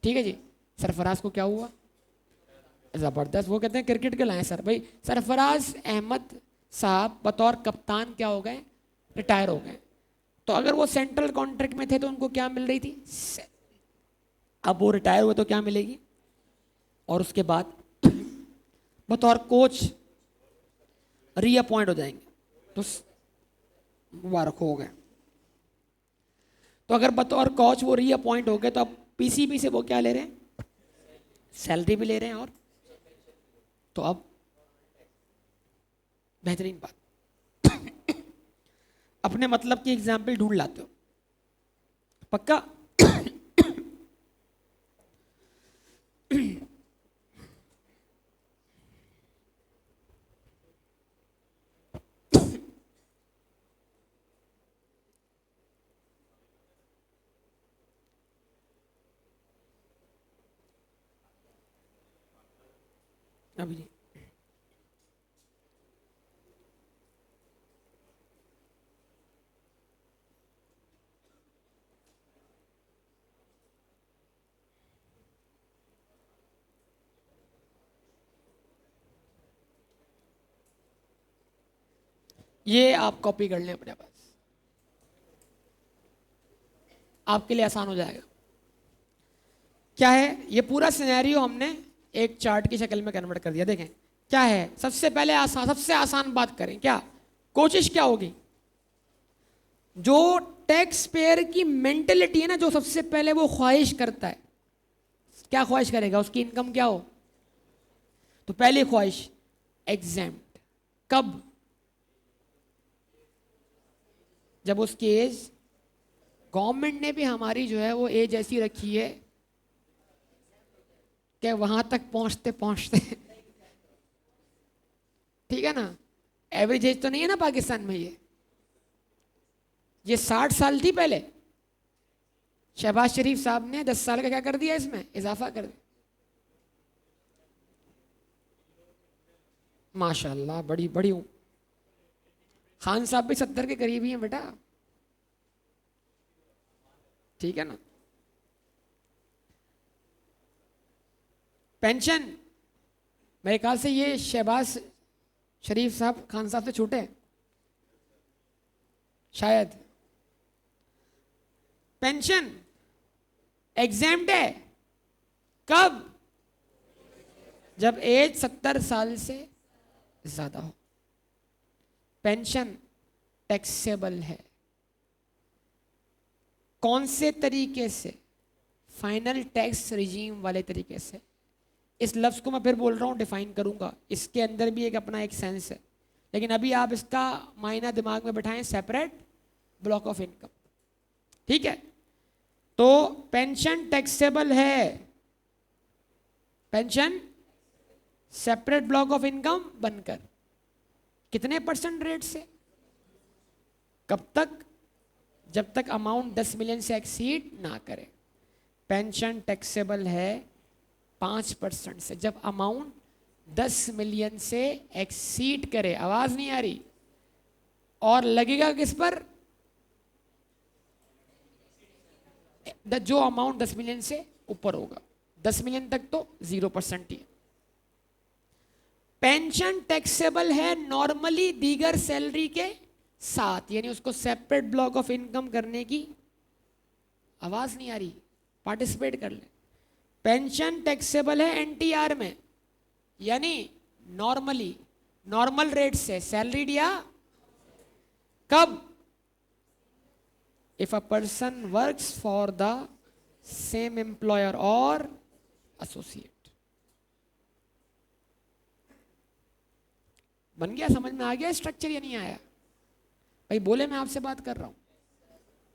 [SPEAKER 1] ठीक है जी। सरफराज को क्या हुआ? जबरदस्त। वो कहते हैं क्रिकेट के लाए सर। भाई सरफराज अहमद साहब बतौर कप्तान क्या हो गए? रिटायर हो गए। तो अगर वो सेंट्रल कॉन्ट्रैक्ट में थे तो उनको क्या मिल रही थी? अब वो रिटायर हुए तो क्या मिलेगी? और उसके बाद बतौर कोच रीअपॉइंट हो जाएंगे तो मुबारक हो गए। तो अगर बतौर कोच वो रीअपॉइंट हो गए तो अब पीसीबी से वो क्या ले रहे हैं? सैलरी भी ले रहे हैं। और तो अब बेहतरीन बात अपने मतलब की एग्जाम्पल ढूंढ लाते हो पक्का? अभी ये आप कॉपी कर लें अपने पास, आपके लिए आसान हो जाएगा। क्या है ये पूरा सिनेरियो हमने एक चार्ट की शक्ल में कन्वर्ट कर दिया। देखें क्या है। सबसे पहले आसान, सबसे आसान बात करें। क्या कोशिश क्या होगी? जो टैक्स पेयर की मेंटेलिटी है ना, जो सबसे पहले वो ख्वाहिश करता है, क्या ख्वाहिश करेगा? उसकी इनकम क्या हो? तो पहली ख्वाहिश एग्जेम्प्ट। कब? जब उसकी एज, गवर्नमेंट ने भी हमारी जो है वो एज ऐसी रखी है कि वहां तक पहुंचते पहुंचते ठीक है ना, एवरेज एज तो नहीं है ना पाकिस्तान में। ये 60 साल थी पहले। शहबाज शरीफ साहब ने 10 साल का क्या कर दिया? इसमें इजाफा कर दिया। माशाल्लाह, बड़ी बड़ी हूं। खान साहब भी 70 के करीब ही हैं बेटा। ठीक है ना। पेंशन मेरे ख्याल से ये शहबाज शरीफ साहब खान साहब से छोटे हैं शायद। पेंशन एग्जेम्प्ट है कब? जब एज 70 साल से ज्यादा हो। पेंशन टैक्सेबल है। कौन से तरीके से? फाइनल टैक्स रिजीम वाले तरीके से। इस लफ्ज को मैं फिर बोल रहा हूं, डिफाइन करूंगा। इसके अंदर भी एक अपना एक सेंस है, लेकिन अभी आप इसका मायना दिमाग में बैठाएं, सेपरेट ब्लॉक ऑफ इनकम। ठीक है। तो पेंशन टैक्सेबल है। Pension separate block of income बनकर कितने % रेट से? कब तक? जब तक अमाउंट 10 मिलियन से एक्सीड ना करे। पेंशन टैक्सेबल है 5% से, जब अमाउंट 10 मिलियन से एक्सीड करे। आवाज नहीं आ रही। और लगेगा किस पर? जो अमाउंट 10 मिलियन से ऊपर होगा। 10 मिलियन तक तो 0% ही है। पेंशन टैक्सेबल है नॉर्मली दीगर सैलरी के साथ, यानी उसको सेपरेट ब्लॉक ऑफ इनकम करने की, आवाज नहीं आ रही, पार्टिसिपेट कर ले। पेंशन टैक्सेबल है एनटीआर में, यानी नॉर्मली, नॉर्मल रेट से सैलरी दिया। कब? If a person works for the same employer और एसोसिएट। बन गया? समझ में आ गया स्ट्रक्चर या नहीं आया? भाई बोले, मैं आपसे बात कर रहा हूं।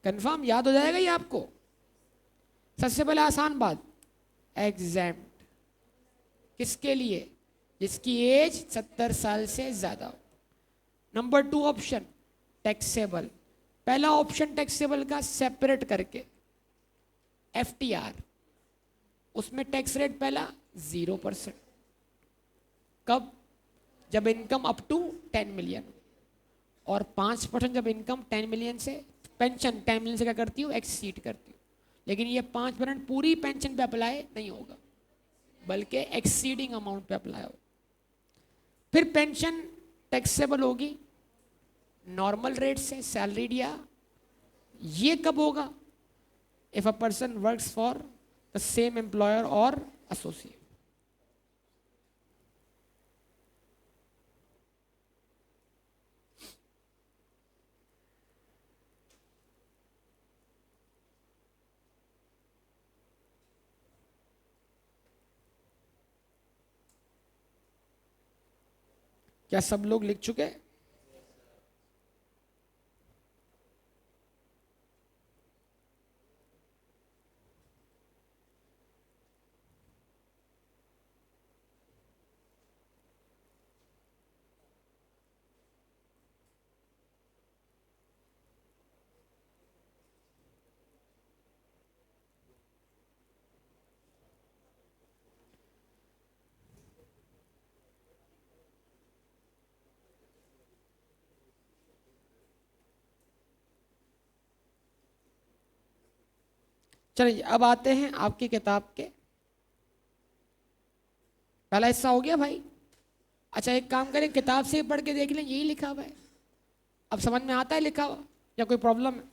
[SPEAKER 1] कंफर्म याद हो जाएगा ये आपको। सबसे पहले आसान बात, एग्जेम्प्ट किसके लिए? जिसकी एज 70 साल से ज्यादा हो। Number 2 option taxable. पहला ऑप्शन टैक्सेबल का सेपरेट करके एफटीआर, उसमें टैक्स रेट पहला 0%। कब? जब इनकम अप टू 10 मिलियन, और 5% जब इनकम 10 मिलियन से, पेंशन 10 मिलियन से क्या करती हूँ, एक्सीड करती हूँ। लेकिन ये 5% पूरी पेंशन पे अप्लाई नहीं होगा, बल्कि एक्सीडिंग अमाउंट पे अप्लाई होगा। फिर पेंशन टैक्सेबल होगी नॉर्मल रेट से, सैलरीड, या ये कब होगा? If a person works for the same employer और एसोसिएट। क्या सब लोग लिख चुके? चलिए अब आते हैं आपकी किताब के। पहला हिस्सा हो गया भाई। अच्छा एक काम करें, किताब से पढ़ के देख लें, यही लिखा हुआ है, अब समझ में आता है लिखा हुआ, या कोई प्रॉब्लम है?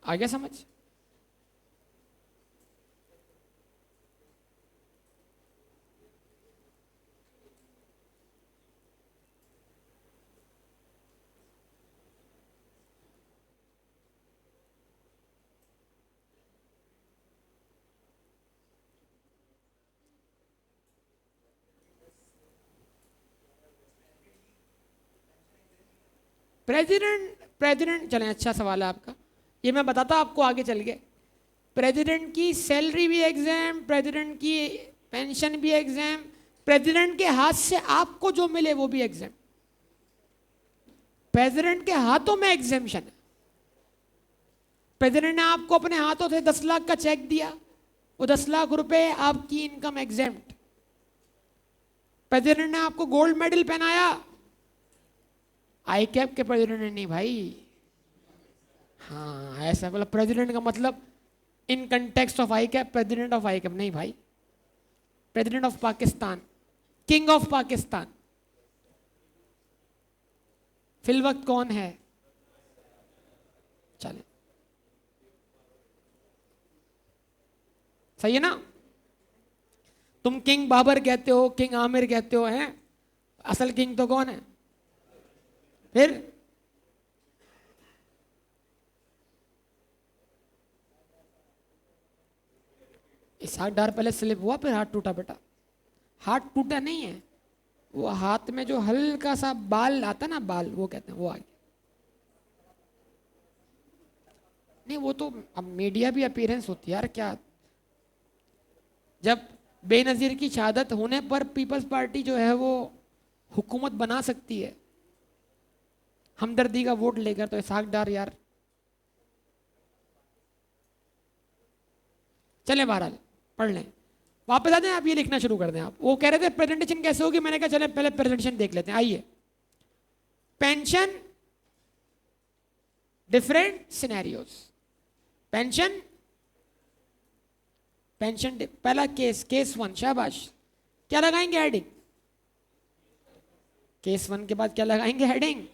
[SPEAKER 1] आ गया समझ? प्रेसिडेंट चलें, अच्छा सवाल है आपका, ये मैं बताता आपको आगे चल के। प्रेसिडेंट की सैलरी भी एग्जाम, प्रेसिडेंट की पेंशन भी एग्जाम, प्रेसिडेंट के हाथ से आपको जो मिले वो भी एग्जाम। प्रेसिडेंट के हाथों में एग्जामेशन है। प्रेसिडेंट ने आपको अपने हाथों से 10 लाख का चेक दिया, वो 10 लाख रुपए आपकी इनकम एग्जाम्ड। प्रेसिडेंट ने आपको गोल्ड मेडल पहनाया, आई कैप के प्रेसिडेंट ने नहीं भाई। हाँ ऐसा मतलब प्रेसिडेंट का मतलब in context of ICAP, president of ICAP नहीं भाई, president of Pakistan, king of Pakistan. फिल वक्त कौन है? चले सही है ना? तुम किंग बाबर कहते हो, किंग आमिर कहते हो, हैं असल किंग तो कौन है? फिर इसहाक डार पहले स्लिप हुआ, फिर हाथ टूटा बेटा। हाथ टूटा नहीं है, वो हाथ में जो हल्का सा बाल आता ना, बाल वो कहते हैं, वो आ गया। नहीं वो तो अब मीडिया भी अपीयरेंस होती है यार, क्या जब बेनजीर की शहादत होने पर पीपल्स पार्टी जो है वो हुकूमत बना सकती है हमदर्दी का वोट लेकर, तो इसहाक डार यार। चले बहरहाल पढ़ लें, वापस आ जाए, आप ये लिखना शुरू कर दें। आप वो कह रहे थे प्रेजेंटेशन कैसे होगी, मैंने कहा चले पहले प्रेजेंटेशन देख लेते हैं। आइए, पेंशन डिफरेंट सिनेरियोज। पेंशन पहला केस 1, शाबाश। क्या लगाएंगे हेडिंग? केस 1 के बाद क्या लगाएंगे हेडिंग?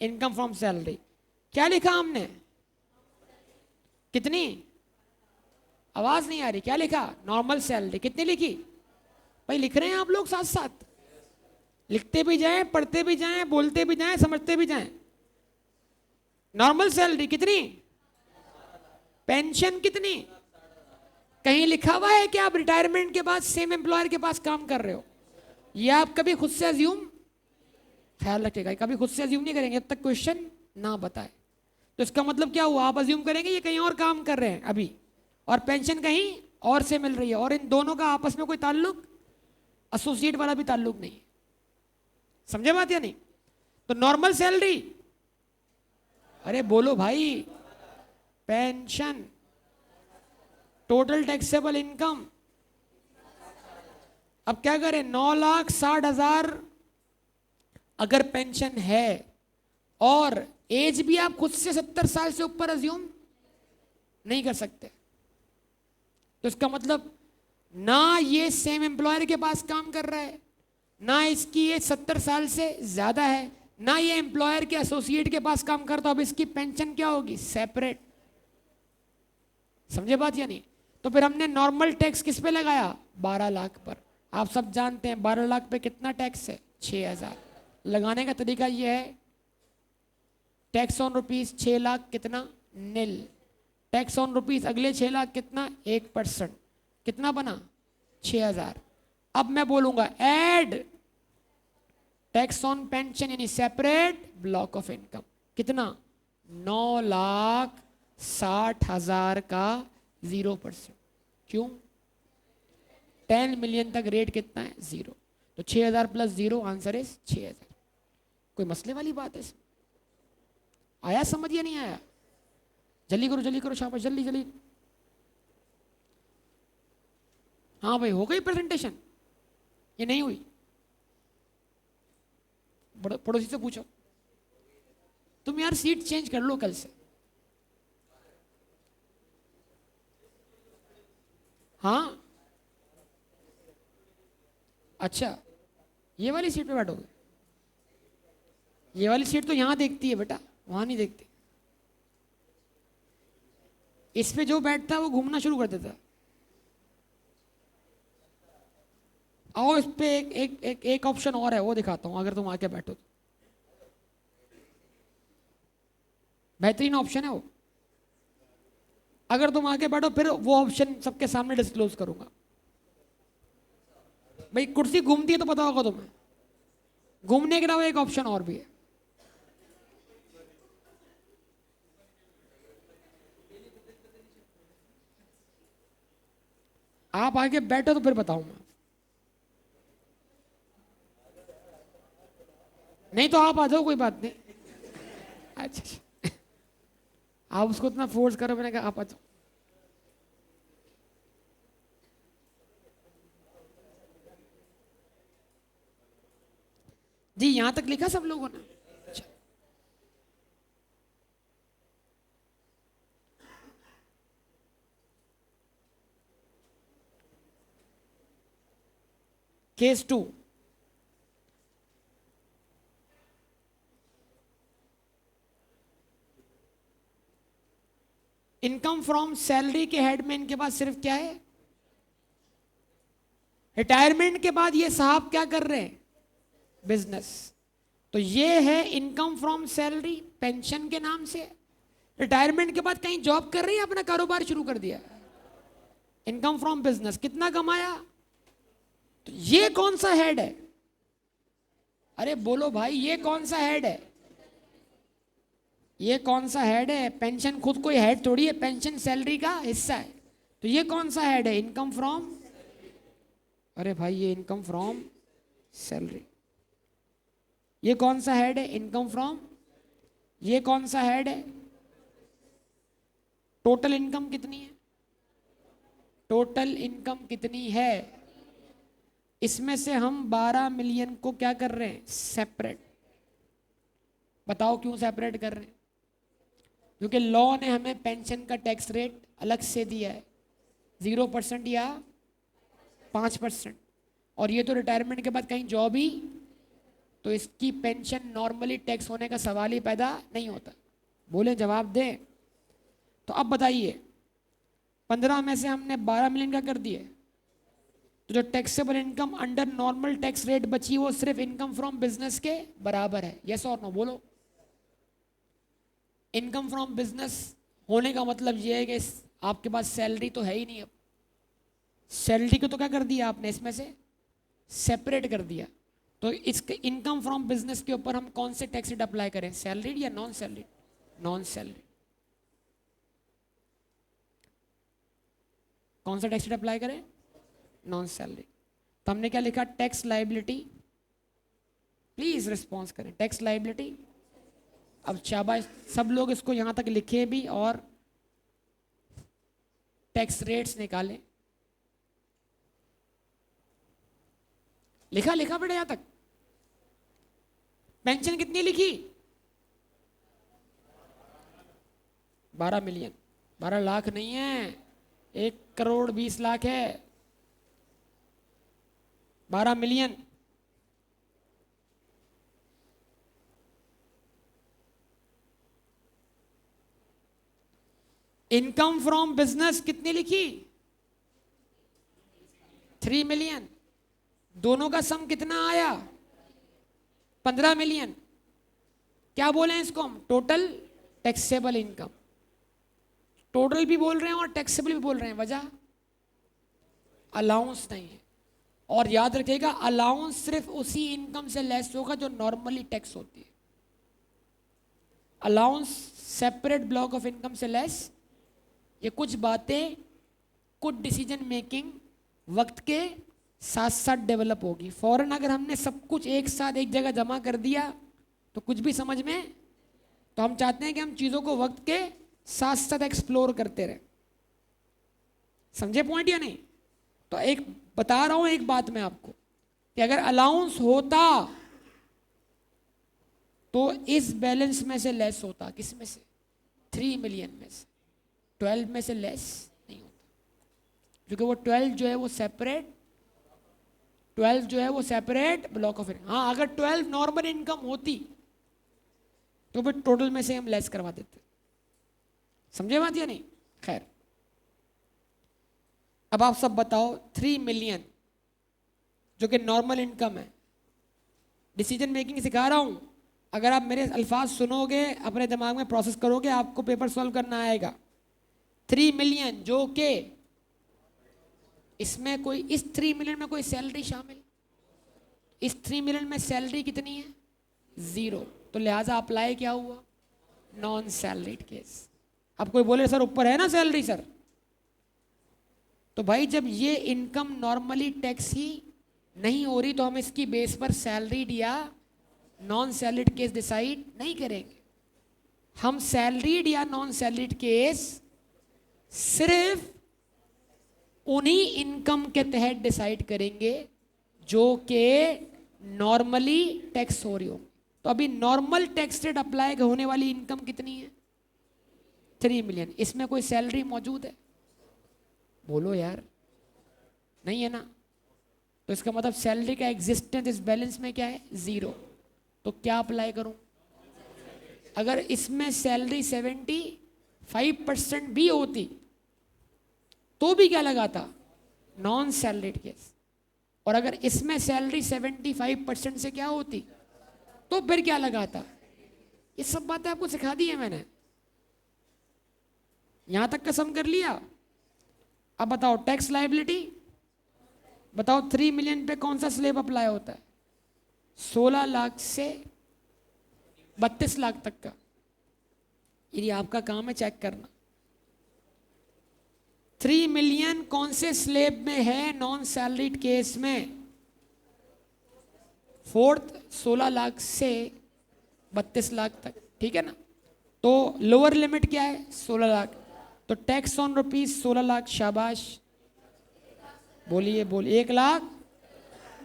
[SPEAKER 1] Income from salary. क्या लिखा हमने? कितनी? आवाज नहीं आ रही, क्या लिखा? Normal salary. कितनी लिखी भाई? लिख रहे हैं आप लोग साथ साथ? लिखते भी जाएं, पढ़ते भी जाएं, बोलते भी जाएं, समझते भी जाएं। नॉर्मल सैलरी कितनी? पेंशन कितनी? कहीं लिखा हुआ है कि आप रिटायरमेंट के बाद सेम एम्प्लॉयर के पास काम कर रहे हो? ये आप कभी खुद से अज्यूम, ख्याल रखिएगा, कभी खुद से अज्यूम नहीं करेंगे जब तक क्वेश्चन ना बताए। तो इसका मतलब क्या हुआ, आप अज्यूम करेंगे ये कहीं और काम कर रहे हैं अभी, और पेंशन कहीं और से मिल रही है, और इन दोनों का आपस में कोई ताल्लुक, एसोसिएट वाला भी ताल्लुक नहीं। समझे बात या नहीं? तो नॉर्मल सैलरी, अरे बोलो भाई, पेंशन, टोटल टैक्सेबल इनकम। अब क्या करें, 9,60,000 अगर पेंशन है और एज भी आप खुद से 70 साल से ऊपर अज्यूम नहीं कर सकते, तो इसका मतलब ना ये सेम एम्प्लॉयर के पास काम कर रहा है, ना इसकी एज 70 साल से ज्यादा है, ना ये एम्प्लॉयर के एसोसिएट के पास काम करता। अब इसकी पेंशन क्या होगी, सेपरेट। समझे बात या नहीं? तो फिर हमने नॉर्मल टैक्स किस पे लगाया, 12 लाख पर। आप सब जानते हैं 12 लाख पे कितना टैक्स है, 6,000। लगाने का तरीका ये है, टैक्स ऑन रुपीज 6 लाख कितना, नील। टैक्स ऑन रुपीज अगले 6 लाख कितना, 1%, कितना बना, 6,000। अब मैं बोलूंगा ऐड टैक्स ऑन पेंशन यानी सेपरेट ब्लॉक ऑफ इनकम, कितना, 9,60,000 का 0%। क्यों, 10 मिलियन तक रेट कितना है, 0। तो 6,000 प्लस 0 आंसर इज 6,000। कोई मसले वाली बात है इसमें? आया समझ या नहीं आया? जल्दी करो शाबाश, जल्दी जल्दी। हाँ भाई, हो गई प्रेजेंटेशन? ये नहीं हुई? पड़ोसी से पूछो। तुम यार सीट चेंज कर लो कल से। हाँ अच्छा, ये वाली सीट पे बैठोगे? ये वाली सीट तो यहां देखती है बेटा, वहां नहीं देखती। इस पे जो बैठता है वो घूमना शुरू कर देता है। आओ इस पे एक ऑप्शन और है, वो दिखाता हूं, अगर तुम आके बैठो तो। बेहतरीन ऑप्शन है वो। अगर तुम आके बैठो फिर वो ऑप्शन सबके सामने डिस्क्लोज करूंगा। भाई कुर्सी घूमती है तो पता होगा तुम्हें, घूमने के अलावा एक ऑप्शन और भी है। आप आगे बैठो तो फिर बताऊंगा। नहीं तो आप आ जाओ, कोई बात नहीं। अच्छा आप उसको इतना फोर्स करो, मैंने कहा आप आ जाओ। जी यहां तक लिखा सब लोगों ने? अच्छा। केस 2, इनकम फ्रॉम सैलरी के हेड में इनके पास सिर्फ क्या है, रिटायरमेंट के बाद ये साहब क्या कर रहे हैं, बिजनेस। तो ये है इनकम फ्रॉम सैलरी, पेंशन के नाम से। रिटायरमेंट के बाद कहीं जॉब कर रही है, अपना कारोबार शुरू कर दिया। इनकम फ्रॉम बिजनेस, कितना कमाया। तो ये कौन सा हेड है, अरे बोलो भाई, ये कौन सा हेड है, ये कौन सा हेड है। पेंशन खुद कोई हेड थोड़ी है, पेंशन सैलरी का हिस्सा है। तो ये कौन सा हेड है, इनकम फ्रॉम, अरे भाई ये इनकम फ्रॉम सैलरी। ये कौन सा हेड है, इनकम फ्रॉम। ये कौन सा हेड है, टोटल इनकम कितनी है, टोटल इनकम कितनी है। इसमें से हम 12 मिलियन को क्या कर रहे हैं, सेपरेट। बताओ क्यों सेपरेट कर रहे हैं, क्योंकि लॉ ने हमें पेंशन का टैक्स रेट अलग से दिया है, 0% या 5%। और ये तो रिटायरमेंट के बाद कहीं जॉब ही, तो इसकी पेंशन नॉर्मली टैक्स होने का सवाल ही पैदा नहीं होता। बोले जवाब दें। तो अब बताइए, 15 में से हमने 12 मिलियन का कर दिए, तो जो taxable income under normal tax rate बची वो सिर्फ इनकम फ्रॉम बिजनेस के बराबर है। यस और नो बोलो। इनकम फ्रॉम बिजनेस होने का मतलब ये है कि आपके पास सैलरी तो है ही नहीं अब, सैलरी को तो क्या कर दिया आपने, इसमें से सेपरेट कर दिया। तो इसके इनकम फ्रॉम बिजनेस के ऊपर हम कौन से टैक्स रेट अप्लाई करें, सैलरीड या नॉन सैलरीड? Non salaried. कौन सा टैक्स रेट अप्लाई करें, नॉन सैलरी। तो हमने क्या लिखा, टैक्स लाइबिलिटी, प्लीज रिस्पॉन्स करें, टैक्स लाइबिलिटी। अब शाबाश, सब लोग इसको यहां तक लिखे भी और टैक्स रेट्स निकालें। लिखा लिखा बेटा यहां तक? पेंशन कितनी लिखी, 12 मिलियन, 12 लाख नहीं है, 1,20,00,000 है, 12 मिलियन। इनकम फ्रॉम बिजनेस कितनी लिखी, 3 मिलियन। दोनों का सम कितना आया, 15 मिलियन। क्या बोले हैं इसको हम, टोटल टैक्सेबल इनकम। टोटल भी बोल रहे हैं और टैक्सेबल भी बोल रहे हैं, वजह अलाउंस नहीं है। और याद रखिएगा, अलाउंस सिर्फ उसी इनकम से लेस होगा जो नॉर्मली टैक्स होती है। Allowance separate block of income से लेस। ये कुछ बातें, कुछ डिसीजन मेकिंग वक्त के साथ साथ डेवलप होगी। फौरन अगर हमने सब कुछ एक साथ एक जगह जमा कर दिया तो कुछ भी समझ में, तो हम चाहते हैं कि हम चीज़ों को वक्त के साथ साथ एक्सप्लोर करते रहे। समझे पॉइंट या नहीं? तो एक बता रहा हूं एक बात मैं आपको, कि अगर अलाउंस होता तो इस बैलेंस में से लेस होता। किस में से, 3 मिलियन में से, 12 में से लेस नहीं होता, क्योंकि वो 12 जो है वो सेपरेट, 12 जो है वो सेपरेट ब्लॉक ऑफ इनकम। हाँ, अगर 12 नॉर्मल इनकम होती तो फिर टोटल में से हम लेस करवा देते। समझे बात या नहीं? खैर, अब आप सब बताओ, 3 मिलियन जो कि नॉर्मल इनकम है, डिसीजन मेकिंग सिखा रहा हूं, अगर आप मेरे अल्फाज सुनोगे, अपने दिमाग में प्रोसेस करोगे, आपको पेपर सॉल्व करना आएगा। 3 मिलियन जो कि इसमें कोई, इस 3 मिलियन में कोई सैलरी शामिल, इस 3 मिलियन में सैलरी कितनी है, 0। तो लिहाजा अप्लाई क्या हुआ, नॉन सैलरीड केस। अब कोई बोले सर ऊपर है ना सैलरी सर, तो भाई जब ये इनकम नॉर्मली टैक्स ही नहीं हो रही तो हम इसकी बेस पर सैलरीड या नॉन सैलरीड केस डिसाइड नहीं करेंगे। हम सैलरीड या नॉन सैलरीड केस सिर्फ उन्हीं इनकम के तहत डिसाइड करेंगे जो कि नॉर्मली टैक्स हो रही हो। तो अभी नॉर्मल टैक्स रेट अप्लाई होने वाली इनकम कितनी है, 3 मिलियन। इसमें कोई सैलरी मौजूद है, बोलो यार, नहीं है ना? तो इसका मतलब सैलरी का एग्जिस्टेंस इस बैलेंस में क्या है, 0। तो क्या अप्लाई करूं? अगर इसमें सैलरी 75% भी होती तो भी क्या लगाता, नॉन सैलरीड केस। और अगर इसमें सैलरी 75% से क्या होती तो फिर क्या लगाता। ये सब बातें आपको सिखा दी है मैंने, यहां तक का सम कर लिया। अब बताओ टैक्स लायबिलिटी, बताओ 3 मिलियन पे कौन सा स्लैब अप्लाई होता है, 16 लाख से 32 लाख तक का। यदि आपका काम है चेक करना 3 मिलियन कौन से स्लैब में है नॉन सैलरीड केस में, फोर्थ 16 लाख से 32 लाख तक, ठीक है ना? तो लोअर लिमिट क्या है, 16 लाख। तो टैक्स ऑन रुपीज 16 लाख, शाबाश, बोलिए बोलिए, 1 लाख।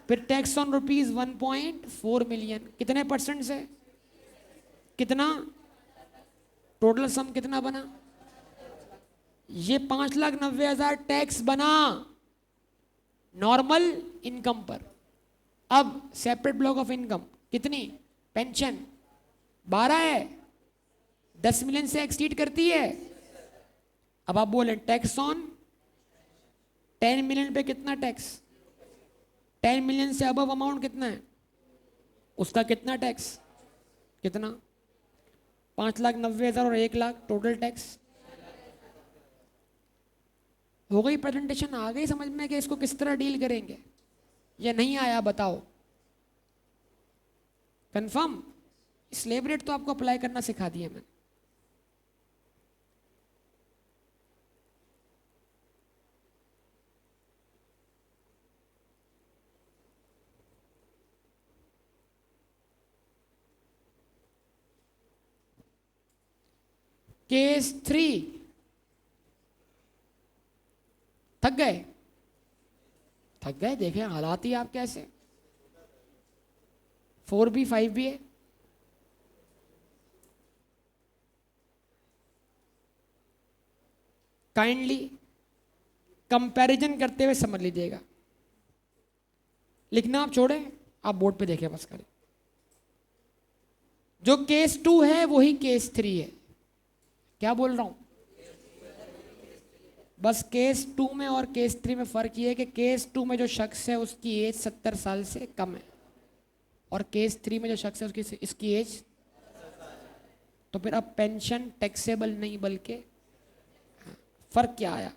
[SPEAKER 1] फिर टैक्स ऑन रुपीज 1.4 मिलियन, कितने परसेंट से, कितना, टोटल सम कितना बना, ये 5,90,000 टैक्स बना नॉर्मल इनकम पर। अब सेपरेट ब्लॉक ऑफ इनकम कितनी, पेंशन 12 है, 10 मिलियन से एक्सीड करती है। अब आप बोले टैक्स ऑन 10 मिलियन पे कितना टैक्स, 10 मिलियन से अबव अमाउंट कितना है, उसका कितना टैक्स, कितना, 5,90,000 और 1 लाख टोटल टैक्स। हो गई प्रेजेंटेशन? आ गई समझ में कि इसको किस तरह डील करेंगे, या नहीं आया बताओ? कंफर्म? स्लेव रेट तो आपको अप्लाई करना सिखा दिया मैंने। केस 3, थक गए? थक गए? देखें हालात ही आप कैसे। 4B 5B है। काइंडली कंपैरिजन करते हुए समझ लीजिएगा। लिखना आप छोड़ें, आप बोर्ड पे देखें बस करें। जो केस 2 है वही केस 3 है। क्या बोल रहा हूं? बस केस 2 में और केस 3 में फर्क ये है कि केस 2 में जो शख्स है उसकी एज 70 साल से कम है, और केस 3 में जो शख्स है उसकी इसकी एज, तो फिर अब पेंशन टैक्सेबल नहीं बल्कि, फर्क क्या आया?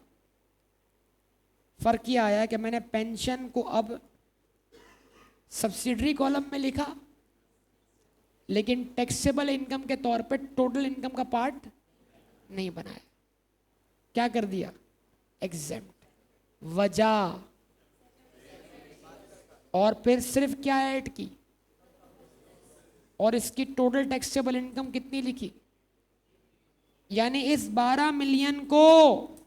[SPEAKER 1] फर्क ये आया कि मैंने पेंशन को अब सब्सिडरी कॉलम में लिखा, लेकिन टैक्सेबल इनकम के तौर पे टोटल इनकम का पार्ट नहीं बनाया। क्या कर दिया? एग्जेम्प्ट। वजह, और फिर सिर्फ क्या ऐड की, और इसकी टोटल टैक्सेबल इनकम कितनी लिखी। यानी इस 12 मिलियन को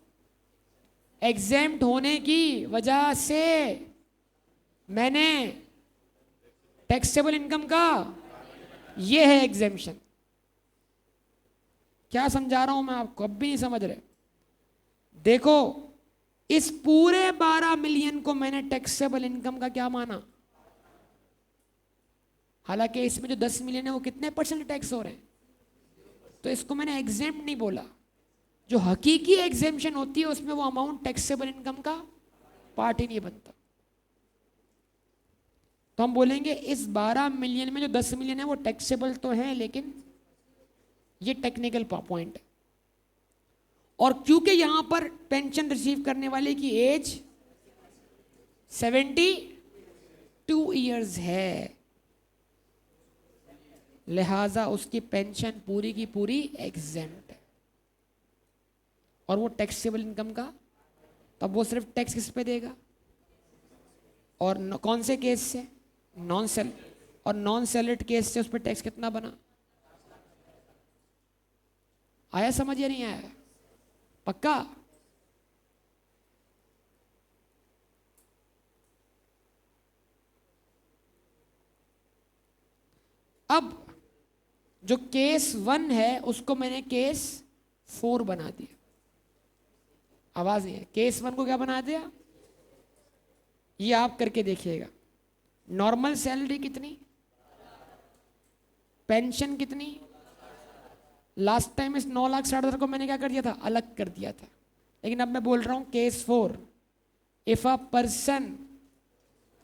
[SPEAKER 1] एग्जेम्प्ट होने की वजह से मैंने टैक्सेबल इनकम का, ये है एग्जेम्पशन। क्या समझा रहा हूं मैं आपको? अब भी नहीं समझ रहे? देखो, इस पूरे 12 मिलियन को मैंने टैक्सेबल इनकम का क्या माना, हालांकि इसमें जो 10 मिलियन है वो कितने परसेंट टैक्स हो रहे हैं, तो इसको मैंने एग्जेम्प्ट नहीं बोला। जो हकीकी एग्जेम्पशन होती है उसमें वो अमाउंट टैक्सेबल इनकम का पार्ट ही नहीं बनता। तो हम बोलेंगे इस 12 मिलियन में जो 10 मिलियन है वो टैक्सेबल तो है, लेकिन ये टेक्निकल पॉइंट है। और क्योंकि यहां पर पेंशन रिसीव करने वाले की एज 72 ईयर्स है, लिहाजा उसकी पेंशन पूरी की पूरी एग्जेम्प्ट है, और वो टैक्सेबल इनकम का, तब वो सिर्फ टैक्स किस पे देगा, और कौन से केस से? नॉन सेल, और नॉन सैलरीड केस से उस पर टैक्स कितना बना? आया समझ या नहीं आया? पक्का? अब जो केस 1 है उसको मैंने केस 4 बना दिया। आवाज नहीं है? केस 1 को क्या बना दिया? ये आप करके देखिएगा। नॉर्मल सैलरी कितनी, पेंशन कितनी, लास्ट टाइम इस 9,60,000 को मैंने क्या कर दिया था? अलग कर दिया था। लेकिन अब मैं बोल रहा हूं case 4, if a person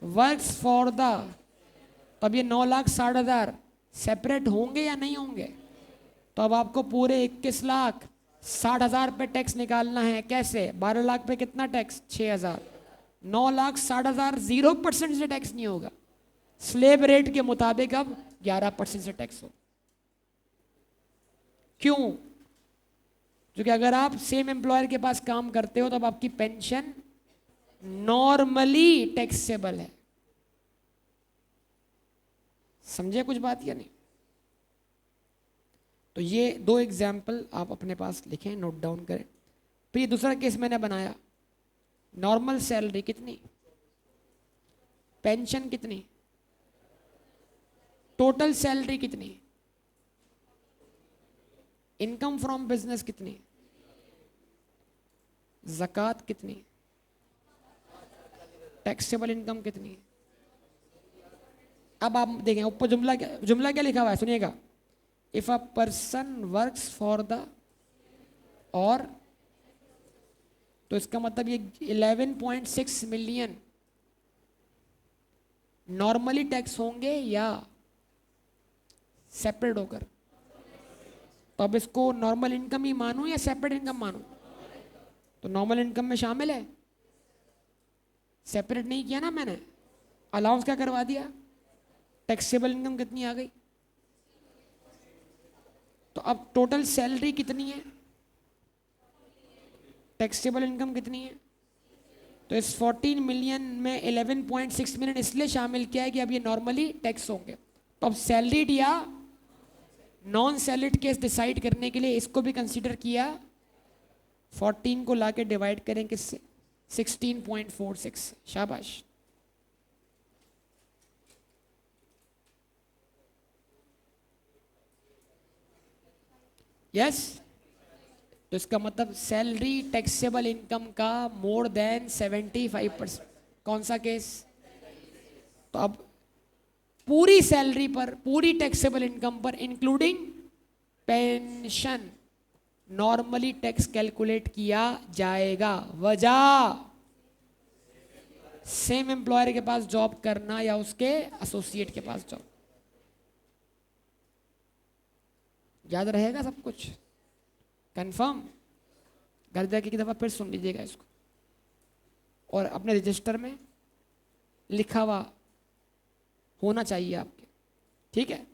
[SPEAKER 1] works for the, तो अब ये 9,60,000 सेपरेट होंगे या नहीं होंगे? तो अब आपको पूरे 21,60,000 पे टैक्स निकालना है। कैसे? 12 लाख पे कितना टैक्स? 6,000। 9,60,000 0% से टैक्स नहीं होगा, स्लेब रेट के मुताबिक अब 11% से टैक्स हो। क्यों? क्योंकि अगर आप सेम एम्प्लॉयर के पास काम करते हो तो अब आपकी पेंशन नॉर्मली टैक्सेबल है। समझे कुछ बात या नहीं? तो ये 2 एग्जाम्पल आप अपने पास लिखें, नोट डाउन करें। फिर ये दूसरा केस मैंने बनाया, नॉर्मल सैलरी कितनी, पेंशन कितनी, टोटल सैलरी कितनी, इनकम फ्रॉम बिजनेस कितनी, ज़कात कितनी, टैक्सेबल इनकम कितनी। अब आप देखें ऊपर जुमला क्या लिखा हुआ है, सुनिएगा। If a person works for the, और तो इसका मतलब ये 11.6 मिलियन नॉर्मली टैक्स होंगे या सेपरेट होकर? तो अब इसको नॉर्मल इनकम ही मानूं या सेपरेट इनकम मानूं? तो नॉर्मल इनकम में शामिल है, सेपरेट नहीं किया ना मैंने, अलाउंस क्या करवा दिया, टैक्सेबल इनकम कितनी आ गई। तो अब टोटल सैलरी कितनी है, टैक्सेबल इनकम कितनी है, तो इस 14 मिलियन में 11.6 मिलियन इसलिए शामिल किया है कि अब ये नॉर्मली टैक्स होंगे। तो अब सैलरीड या नॉन सैलरीड केस डिसाइड करने के लिए इसको भी कंसीडर किया, 14 को लाके डिवाइड करें किससे, 16.46। शाबाश। यस, तो इसका मतलब सैलरी टैक्सेबल इनकम का मोर देन 75%। कौन सा केस, तो अब पूरी सैलरी पर, पूरी टैक्सेबल इनकम पर including pension normally tax calculate किया जाएगा। वजह, सेम एम्प्लॉयर के पास जॉब करना या उसके एसोसिएट के पास जॉब। याद रहेगा सब कुछ, कंफर्म। घर जाके की दफा फिर सुन लीजिएगा इसको, और अपने रजिस्टर में लिखा हुआ होना चाहिए आपके, ठीक है।